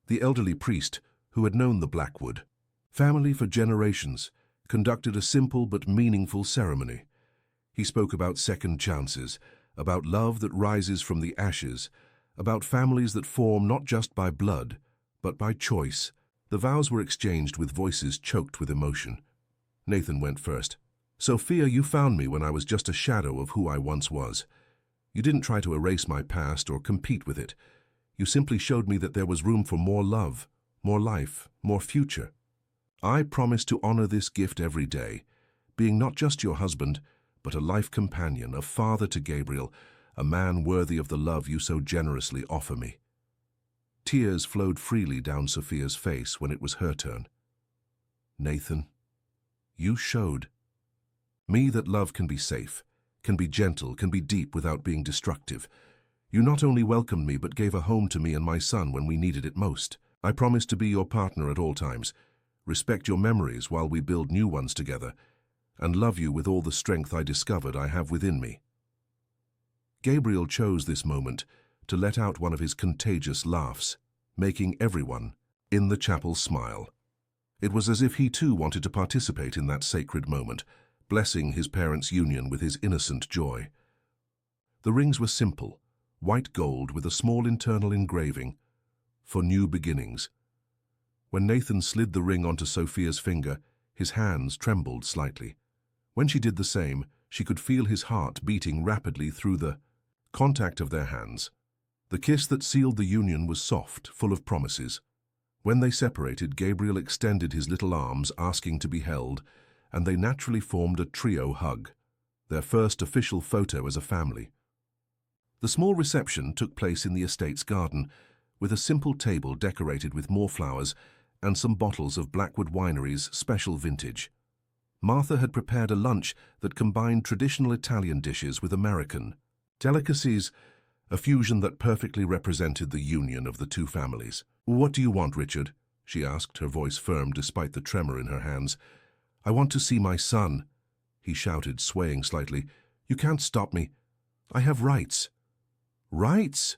The elderly priest, who had known the Blackwood family for generations, conducted a simple but meaningful ceremony. He spoke about second chances, about love that rises from the ashes, about families that form not just by blood, but by choice. The vows were exchanged with voices choked with emotion. Nathan went first. "Sophia, you found me when I was just a shadow of who I once was. You didn't try to erase my past or compete with it. You simply showed me that there was room for more love, more life, more future. I promise to honor this gift every day, being not just your husband, but a life companion, a father to Gabriel, a man worthy of the love you so generously offer me." Tears flowed freely down Sophia's face when it was her turn. "Nathan, you showed me that love can be safe, can be gentle, can be deep without being destructive. You not only welcomed me, but gave a home to me and my son when we needed it most. I promise to be your partner at all times, respect your memories while we build new ones together, and love you with all the strength I discovered I have within me." Gabriel chose this moment to let out one of his contagious laughs, making everyone in the chapel smile. It was as if he too wanted to participate in that sacred moment, blessing his parents' union with his innocent joy. The rings were simple, white gold with a small internal engraving, "For New Beginnings." When Nathan slid the ring onto Sophia's finger, his hands trembled slightly. When she did the same, she could feel his heart beating rapidly through the contact of their hands. The kiss that sealed the union was soft, full of promises. When they separated, Gabriel extended his little arms, asking to be held, and they naturally formed a trio hug, their first official photo as a family. The small reception took place in the estate's garden, with a simple table decorated with more flowers and some bottles of Blackwood Winery's special vintage. Martha had prepared a lunch that combined traditional Italian dishes with American delicacies, a fusion that perfectly represented the union of the two families. "What do you want, Richard?" she asked, her voice firm despite the tremor in her hands. "I want to see my son," he shouted, swaying slightly. "You can't stop me. I have rights. Rights?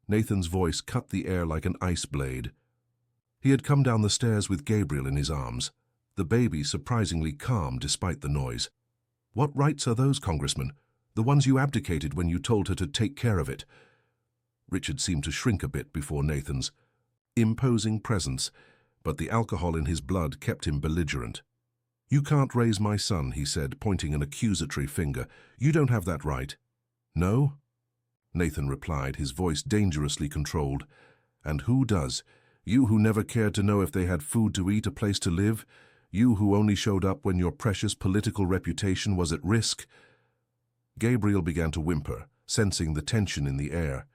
Nathan's voice cut the air like an ice blade. He had come down the stairs with Gabriel in his arms, the baby surprisingly calm despite the noise. What rights are those, Congressman? The ones you abdicated when you told her to take care of it. Richard seemed to shrink a bit before Nathan's imposing presence, but the alcohol in his blood kept him belligerent. You can't raise my son, he said, pointing an accusatory finger. You don't have that right. No? Nathan replied, his voice dangerously controlled. And who does? You who never cared to know if they had food to eat, a place to live? You who only showed up when your precious political reputation was at risk? Gabriel began to whimper, sensing the tension in the air.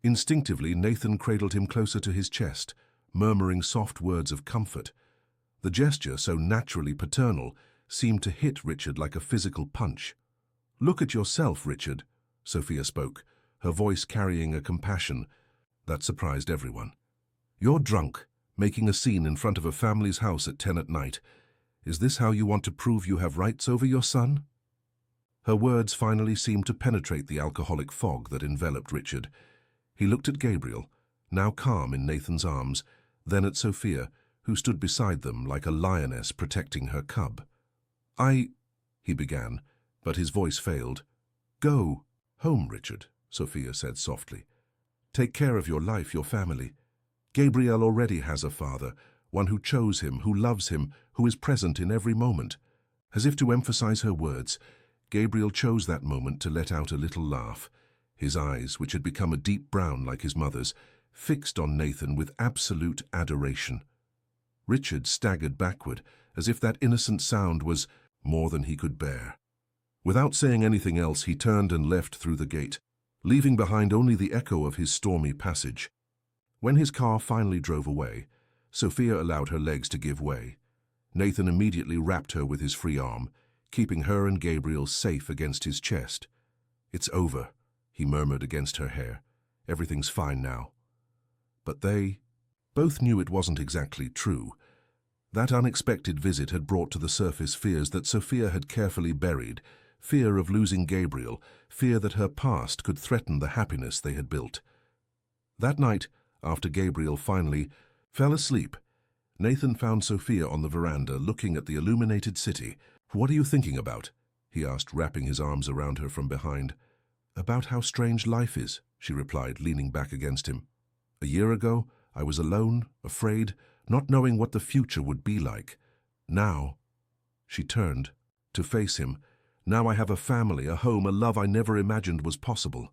Instinctively, Nathan cradled him closer to his chest, murmuring soft words of comfort. The gesture, so naturally paternal, seemed to hit Richard like a physical punch. Look at yourself, Richard, Sophia spoke, her voice carrying a compassion that surprised everyone. You're drunk, making a scene in front of a family's house at 10 at night. Is this how you want to prove you have rights over your son? Her words finally seemed to penetrate the alcoholic fog that enveloped Richard. He looked at Gabriel, now calm in Nathan's arms, then at Sophia, who stood beside them like a lioness protecting her cub. He began, but his voice failed. Go home, Richard, Sophia said softly. Take care of your life, your family. Gabriel already has a father, one who chose him, who loves him, who is present in every moment. As if to emphasize her words, Gabriel chose that moment to let out a little laugh. His eyes, which had become a deep brown like his mother's, fixed on Nathan with absolute adoration. Richard staggered backward, as if that innocent sound was more than he could bear. Without saying anything else, he turned and left through the gate, leaving behind only the echo of his stormy passage. When his car finally drove away, Sophia allowed her legs to give way. Nathan immediately wrapped her with his free arm, keeping her and Gabriel safe against his chest. It's over, he murmured against her hair. Everything's fine now. But they both knew it wasn't exactly true. That unexpected visit had brought to the surface fears that Sophia had carefully buried, fear of losing Gabriel, fear that her past could threaten the happiness they had built. That night, after Gabriel finally fell asleep, Nathan found Sophia on the veranda looking at the illuminated city. What are you thinking about? He asked, wrapping his arms around her from behind. About how strange life is, she replied, leaning back against him. A year ago, I was alone, afraid, not knowing what the future would be like. Now, she turned to face him. Now I have a family, a home, a love I never imagined was possible.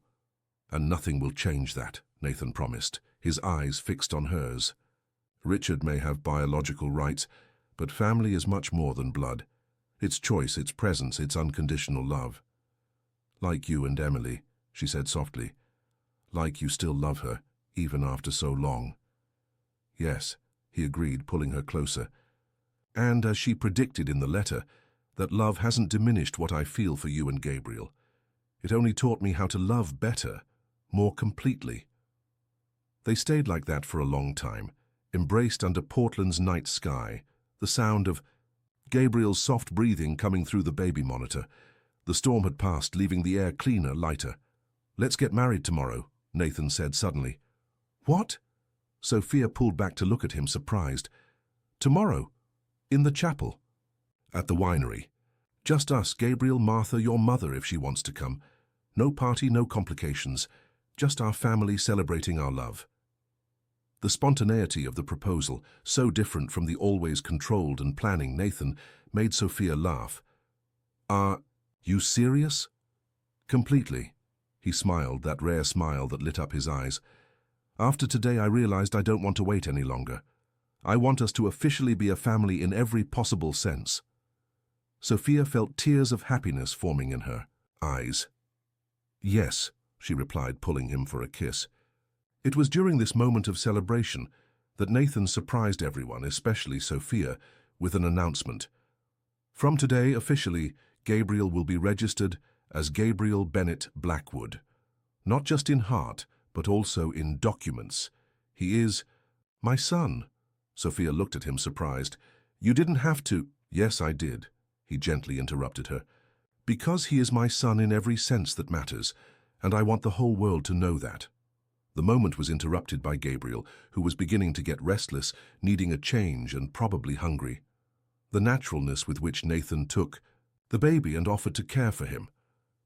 And nothing will change that, Nathan promised, his eyes fixed on hers. Richard may have biological rights, but family is much more than blood. It's choice, it's presence, it's unconditional love. Like you and Emily, she said softly. Like you still love her, even after so long. Yes, he agreed, pulling her closer. And as she predicted in the letter, that love hasn't diminished what I feel for you and Gabriel. It only taught me how to love better, more completely. They stayed like that for a long time, embraced under Portland's night sky, the sound of Gabriel's soft breathing coming through the baby monitor. The storm had passed, leaving the air cleaner, lighter. Let's get married tomorrow, Nathan said suddenly. What? Sophia pulled back to look at him, surprised. Tomorrow? In the chapel? At the winery. Just us, Gabriel, Martha, your mother if she wants to come. No party, no complications. Just our family celebrating our love. The spontaneity of the proposal, so different from the always controlled and planning Nathan, made Sophia laugh. Are you serious? Completely. He smiled, that rare smile that lit up his eyes. After today I realized I don't want to wait any longer. I want us to officially be a family in every possible sense. Sophia felt tears of happiness forming in her eyes. Yes, she replied, pulling him for a kiss. It was during this moment of celebration that Nathan surprised everyone, especially Sophia, with an announcement. From today, officially, Gabriel will be registered as Gabriel Bennett Blackwood. Not just in heart, but also in documents. He is my son. Sophia looked at him, surprised. You didn't have to. Yes, I did, he gently interrupted her. Because he is my son in every sense that matters. And I want the whole world to know that." The moment was interrupted by Gabriel, who was beginning to get restless, needing a change and probably hungry. The naturalness with which Nathan took the baby and offered to care for him,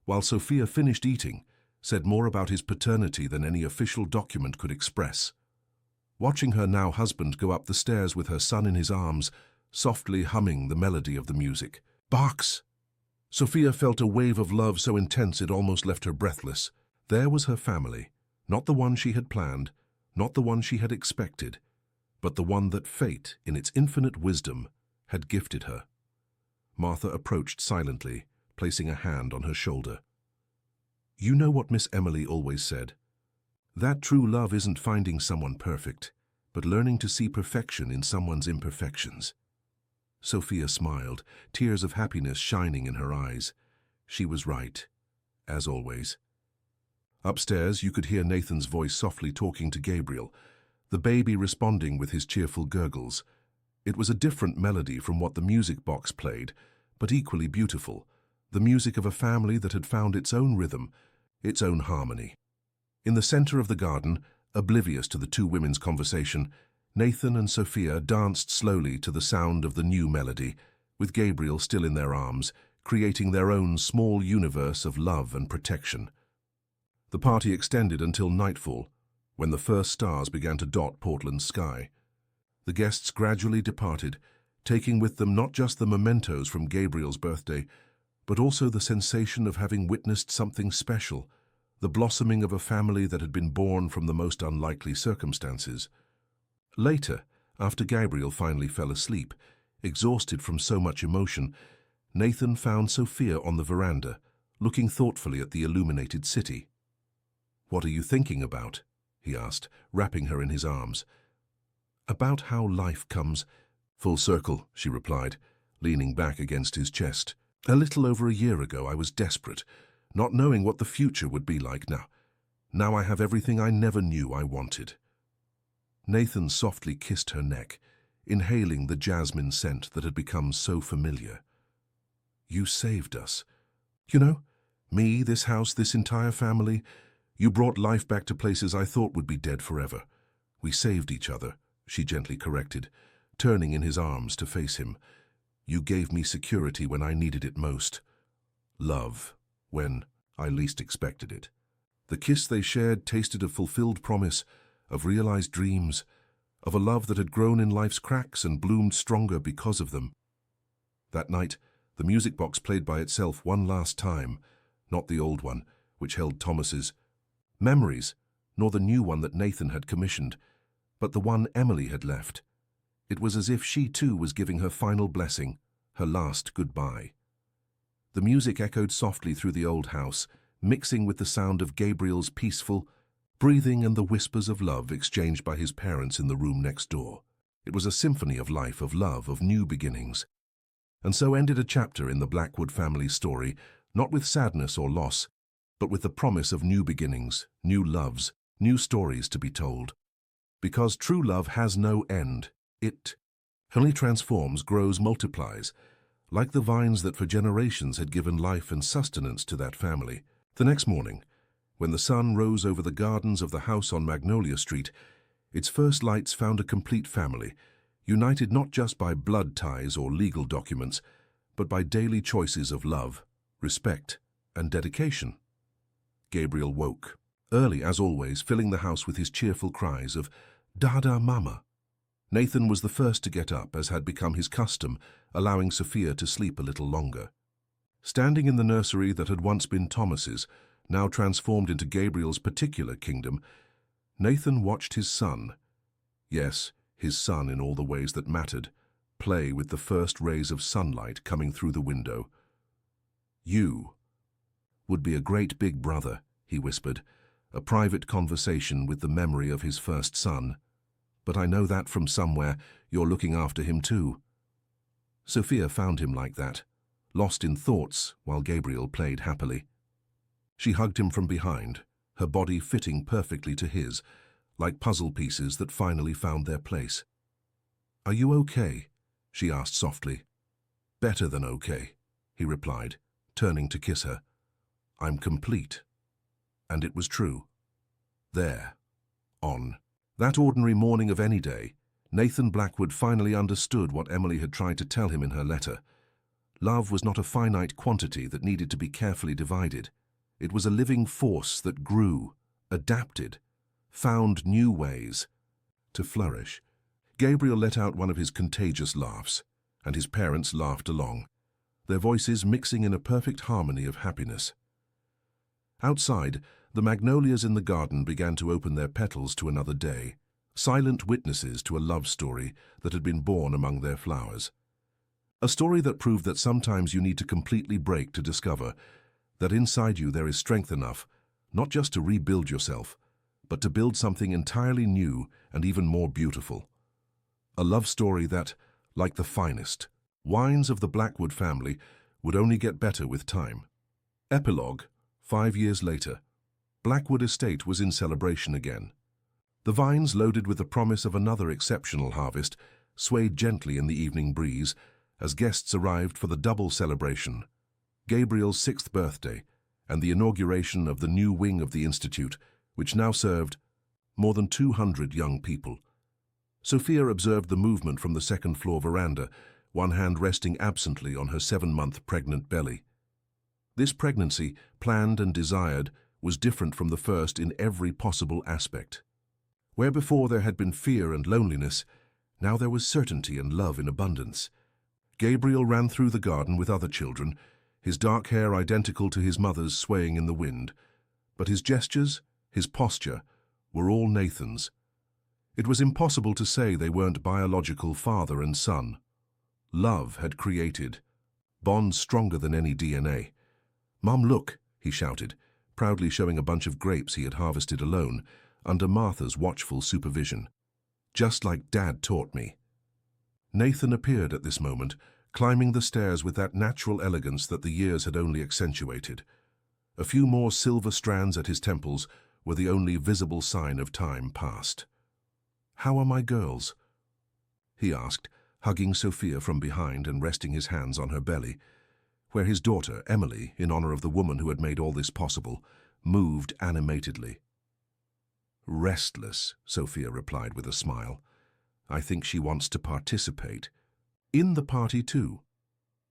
while Sophia finished eating, said more about his paternity than any official document could express. Watching her now husband go up the stairs with her son in his arms, softly humming the melody of the music. "Box!" Sophia felt a wave of love so intense it almost left her breathless. There was her family, not the one she had planned, not the one she had expected, but the one that fate, in its infinite wisdom, had gifted her. Martha approached silently, placing a hand on her shoulder. "You know what Miss Emily always said? That true love isn't finding someone perfect, but learning to see perfection in someone's imperfections." Sophia smiled, tears of happiness shining in her eyes. She was right, as always. Upstairs, you could hear Nathan's voice softly talking to Gabriel, the baby responding with his cheerful gurgles. It was a different melody from what the music box played, but equally beautiful, the music of a family that had found its own rhythm, its own harmony. In the center of the garden, oblivious to the two women's conversation, Nathan and Sophia danced slowly to the sound of the new melody, with Gabriel still in their arms, creating their own small universe of love and protection. The party extended until nightfall, when the first stars began to dot Portland's sky. The guests gradually departed, taking with them not just the mementos from Gabriel's birthday, but also the sensation of having witnessed something special, the blossoming of a family that had been born from the most unlikely circumstances. Later, after Gabriel finally fell asleep, exhausted from so much emotion, Nathan found Sophia on the veranda, looking thoughtfully at the illuminated city. "What are you thinking about?" he asked, wrapping her in his arms. "About how life comes full circle," she replied, leaning back against his chest. "A little over a year ago I was desperate, not knowing what the future would be like now. Now I have everything I never knew I wanted." Nathan softly kissed her neck, inhaling the jasmine scent that had become so familiar. "You saved us. You know, me, this house, this entire family. You brought life back to places I thought would be dead forever. We saved each other," she gently corrected, turning in his arms to face him. "You gave me security when I needed it most. Love, when I least expected it." The kiss they shared tasted of fulfilled promise, of realized dreams, of a love that had grown in life's cracks and bloomed stronger because of them. That night, the music box played by itself one last time, not the old one, which held Thomas's memories, nor the new one that Nathan had commissioned, but the one Emily had left. It was as if she too was giving her final blessing, her last goodbye. The music echoed softly through the old house, mixing with the sound of Gabriel's peaceful breathing and the whispers of love exchanged by his parents in the room next door. It was a symphony of life, of love, of new beginnings. And so ended a chapter in the Blackwood family story, not with sadness or loss, but with the promise of new beginnings, new loves, new stories to be told. Because true love has no end. It only transforms, grows, multiplies, like the vines that for generations had given life and sustenance to that family. The next morning, when the sun rose over the gardens of the house on Magnolia Street, its first lights found a complete family, united not just by blood ties or legal documents, but by daily choices of love, respect, and dedication. Gabriel woke, early as always, filling the house with his cheerful cries of "Dada Mama." Nathan was the first to get up, as had become his custom, allowing Sophia to sleep a little longer. Standing in the nursery that had once been Thomas's, now transformed into Gabriel's particular kingdom, Nathan watched his son, yes, his son in all the ways that mattered, play with the first rays of sunlight coming through the window. "You would be a great big brother," he whispered, a private conversation with the memory of his first son. "But I know that from somewhere you're looking after him too." Sophia found him like that, lost in thoughts while Gabriel played happily. She hugged him from behind, her body fitting perfectly to his, like puzzle pieces that finally found their place. "Are you okay?" she asked softly. "Better than okay," he replied, turning to kiss her. "I'm complete. And it was true. There, on that ordinary morning of any day, Nathan Blackwood finally understood what Emily had tried to tell him in her letter. Love was not a finite quantity that needed to be carefully divided. It was a living force that grew, adapted, found new ways to flourish. Gabriel let out one of his contagious laughs, and his parents laughed along, their voices mixing in a perfect harmony of happiness. Outside, the magnolias in the garden began to open their petals to another day, silent witnesses to a love story that had been born among their flowers. A story that proved that sometimes you need to completely break to discover that inside you there is strength enough, not just to rebuild yourself, but to build something entirely new and even more beautiful. A love story that, like the finest wines of the Blackwood family, would only get better with time. Epilogue. 5 years later, Blackwood Estate was in celebration again. The vines, loaded with the promise of another exceptional harvest, swayed gently in the evening breeze as guests arrived for the double celebration, Gabriel's 6th birthday and the inauguration of the new wing of the Institute, which now served more than 200 young people. Sophia observed the movement from the second-floor veranda, one hand resting absently on her 7-month pregnant belly. This pregnancy, planned and desired, was different from the first in every possible aspect. Where before there had been fear and loneliness, now there was certainty and love in abundance. Gabriel ran through the garden with other children, his dark hair identical to his mother's swaying in the wind, but his gestures, his posture, were all Nathan's. It was impossible to say they weren't biological father and son. Love had created bonds stronger than any DNA. "Mum, look," he shouted, proudly showing a bunch of grapes he had harvested alone, under Martha's watchful supervision. "Just like Dad taught me." Nathan appeared at this moment, climbing the stairs with that natural elegance that the years had only accentuated. A few more silver strands at his temples were the only visible sign of time past. "How are my girls?" he asked, hugging Sophia from behind and resting his hands on her belly, where his daughter, Emily, in honor of the woman who had made all this possible, moved animatedly. "Restless," Sophia replied with a smile. "I think she wants to participate." In the party, too.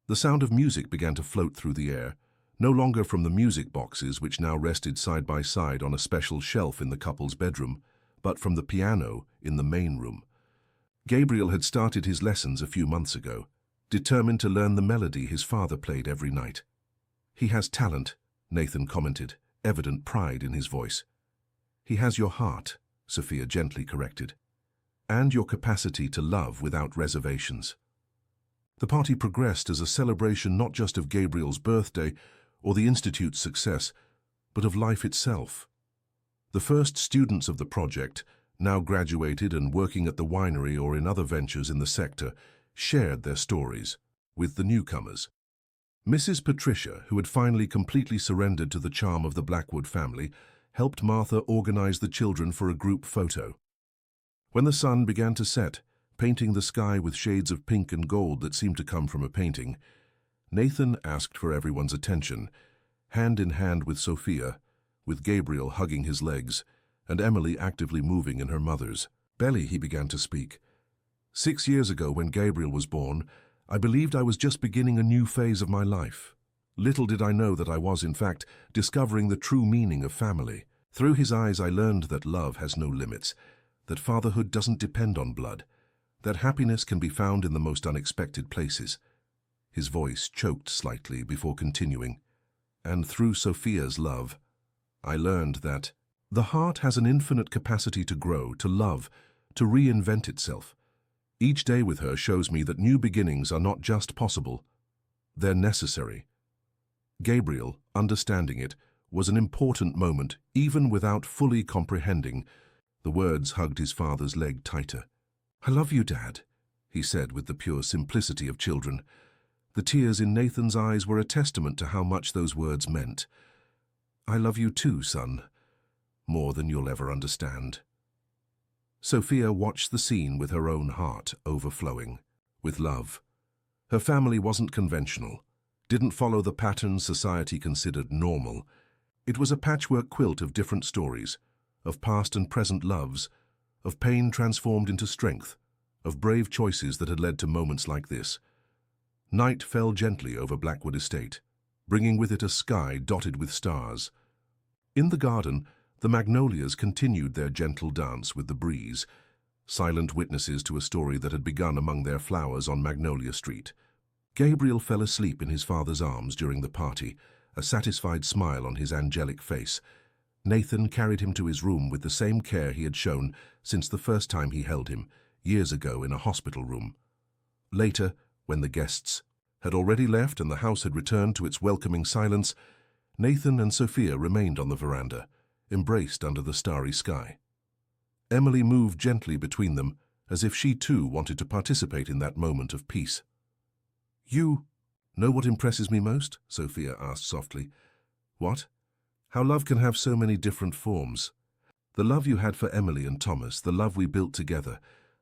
The sound of music began to float through the air, no longer from the music boxes which now rested side by side on a special shelf in the couple's bedroom, but from the piano in the main room. Gabriel had started his lessons a few months ago, determined to learn the melody his father played every night. "He has talent," Nathan commented, evident pride in his voice. "He has your heart," Sophia gently corrected, "and your capacity to love without reservations." The party progressed as a celebration not just of Gabriel's birthday or the Institute's success, but of life itself. The first students of the project, now graduated and working at the winery or in other ventures in the sector, shared their stories with the newcomers. Mrs. Patricia, who had finally completely surrendered to the charm of the Blackwood family, helped Martha organize the children for a group photo. When the sun began to set, painting the sky with shades of pink and gold that seemed to come from a painting, Nathan asked for everyone's attention, hand in hand with Sophia, with Gabriel hugging his legs, and Emily actively moving in her mother's belly. He began to speak. "6 years ago, when Gabriel was born, I believed I was just beginning a new phase of my life. Little did I know that I was, in fact, discovering the true meaning of family. Through his eyes I learned that love has no limits, that fatherhood doesn't depend on blood, that happiness can be found in the most unexpected places." His voice choked slightly before continuing. "And through Sophia's love, I learned that the heart has an infinite capacity to grow, to love, to reinvent itself. Each day with her shows me that new beginnings are not just possible, they're necessary." Gabriel, understanding it, was an important moment, even without fully comprehending. The words hugged his father's leg tighter. "I love you, Dad," he said with the pure simplicity of children. The tears in Nathan's eyes were a testament to how much those words meant. "I love you too, son, more than you'll ever understand." Sophia watched the scene with her own heart overflowing with love. Her family wasn't conventional, didn't follow the patterns society considered normal. It was a patchwork quilt of different stories, of past and present loves, of pain transformed into strength, of brave choices that had led to moments like this. Night fell gently over Blackwood Estate, bringing with it a sky dotted with stars. In the garden, the magnolias continued their gentle dance with the breeze, silent witnesses to a story that had begun among their flowers on Magnolia Street. Gabriel fell asleep in his father's arms during the party, a satisfied smile on his angelic face. Nathan carried him to his room with the same care he had shown since the first time he held him, years ago in a hospital room. Later, when the guests had already left and the house had returned to its welcoming silence, Nathan and Sophia remained on the veranda, embraced under the starry sky. Emily moved gently between them, as if she too wanted to participate in that moment of peace. "You know what impresses me most?" Sophia asked softly. "What?" "How love can have so many different forms. The love you had for Emily and Thomas, the love we built together,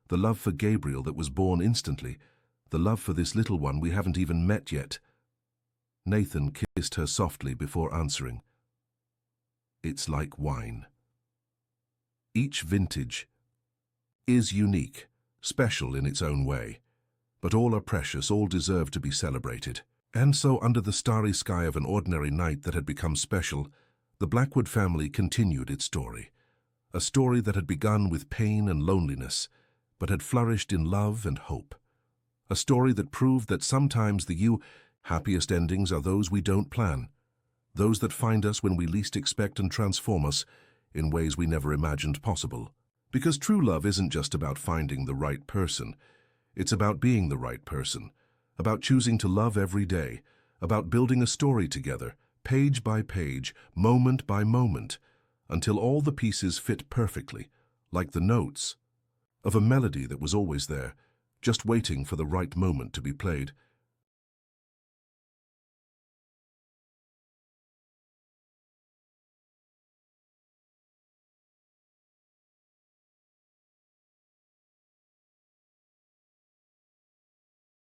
the love for Gabriel that was born instantly, the love for this little one we haven't even met yet." Nathan kissed her softly before answering. "It's like wine. Each vintage is unique, special in its own way, but all are precious, all deserve to be celebrated." And so, under the starry sky of an ordinary night that had become special, the Blackwood family continued its story. A story that had begun with pain and loneliness, but had flourished in love and hope. A story that proved that sometimes the happiest endings are those we don't plan, those that find us when we least expect and transform us in ways we never imagined possible. Because true love isn't just about finding the right person. It's about being the right person, about choosing to love every day, about building a story together, page by page, moment by moment, until all the pieces fit perfectly, like the notes of a melody that was always there, just waiting for the right moment to be played.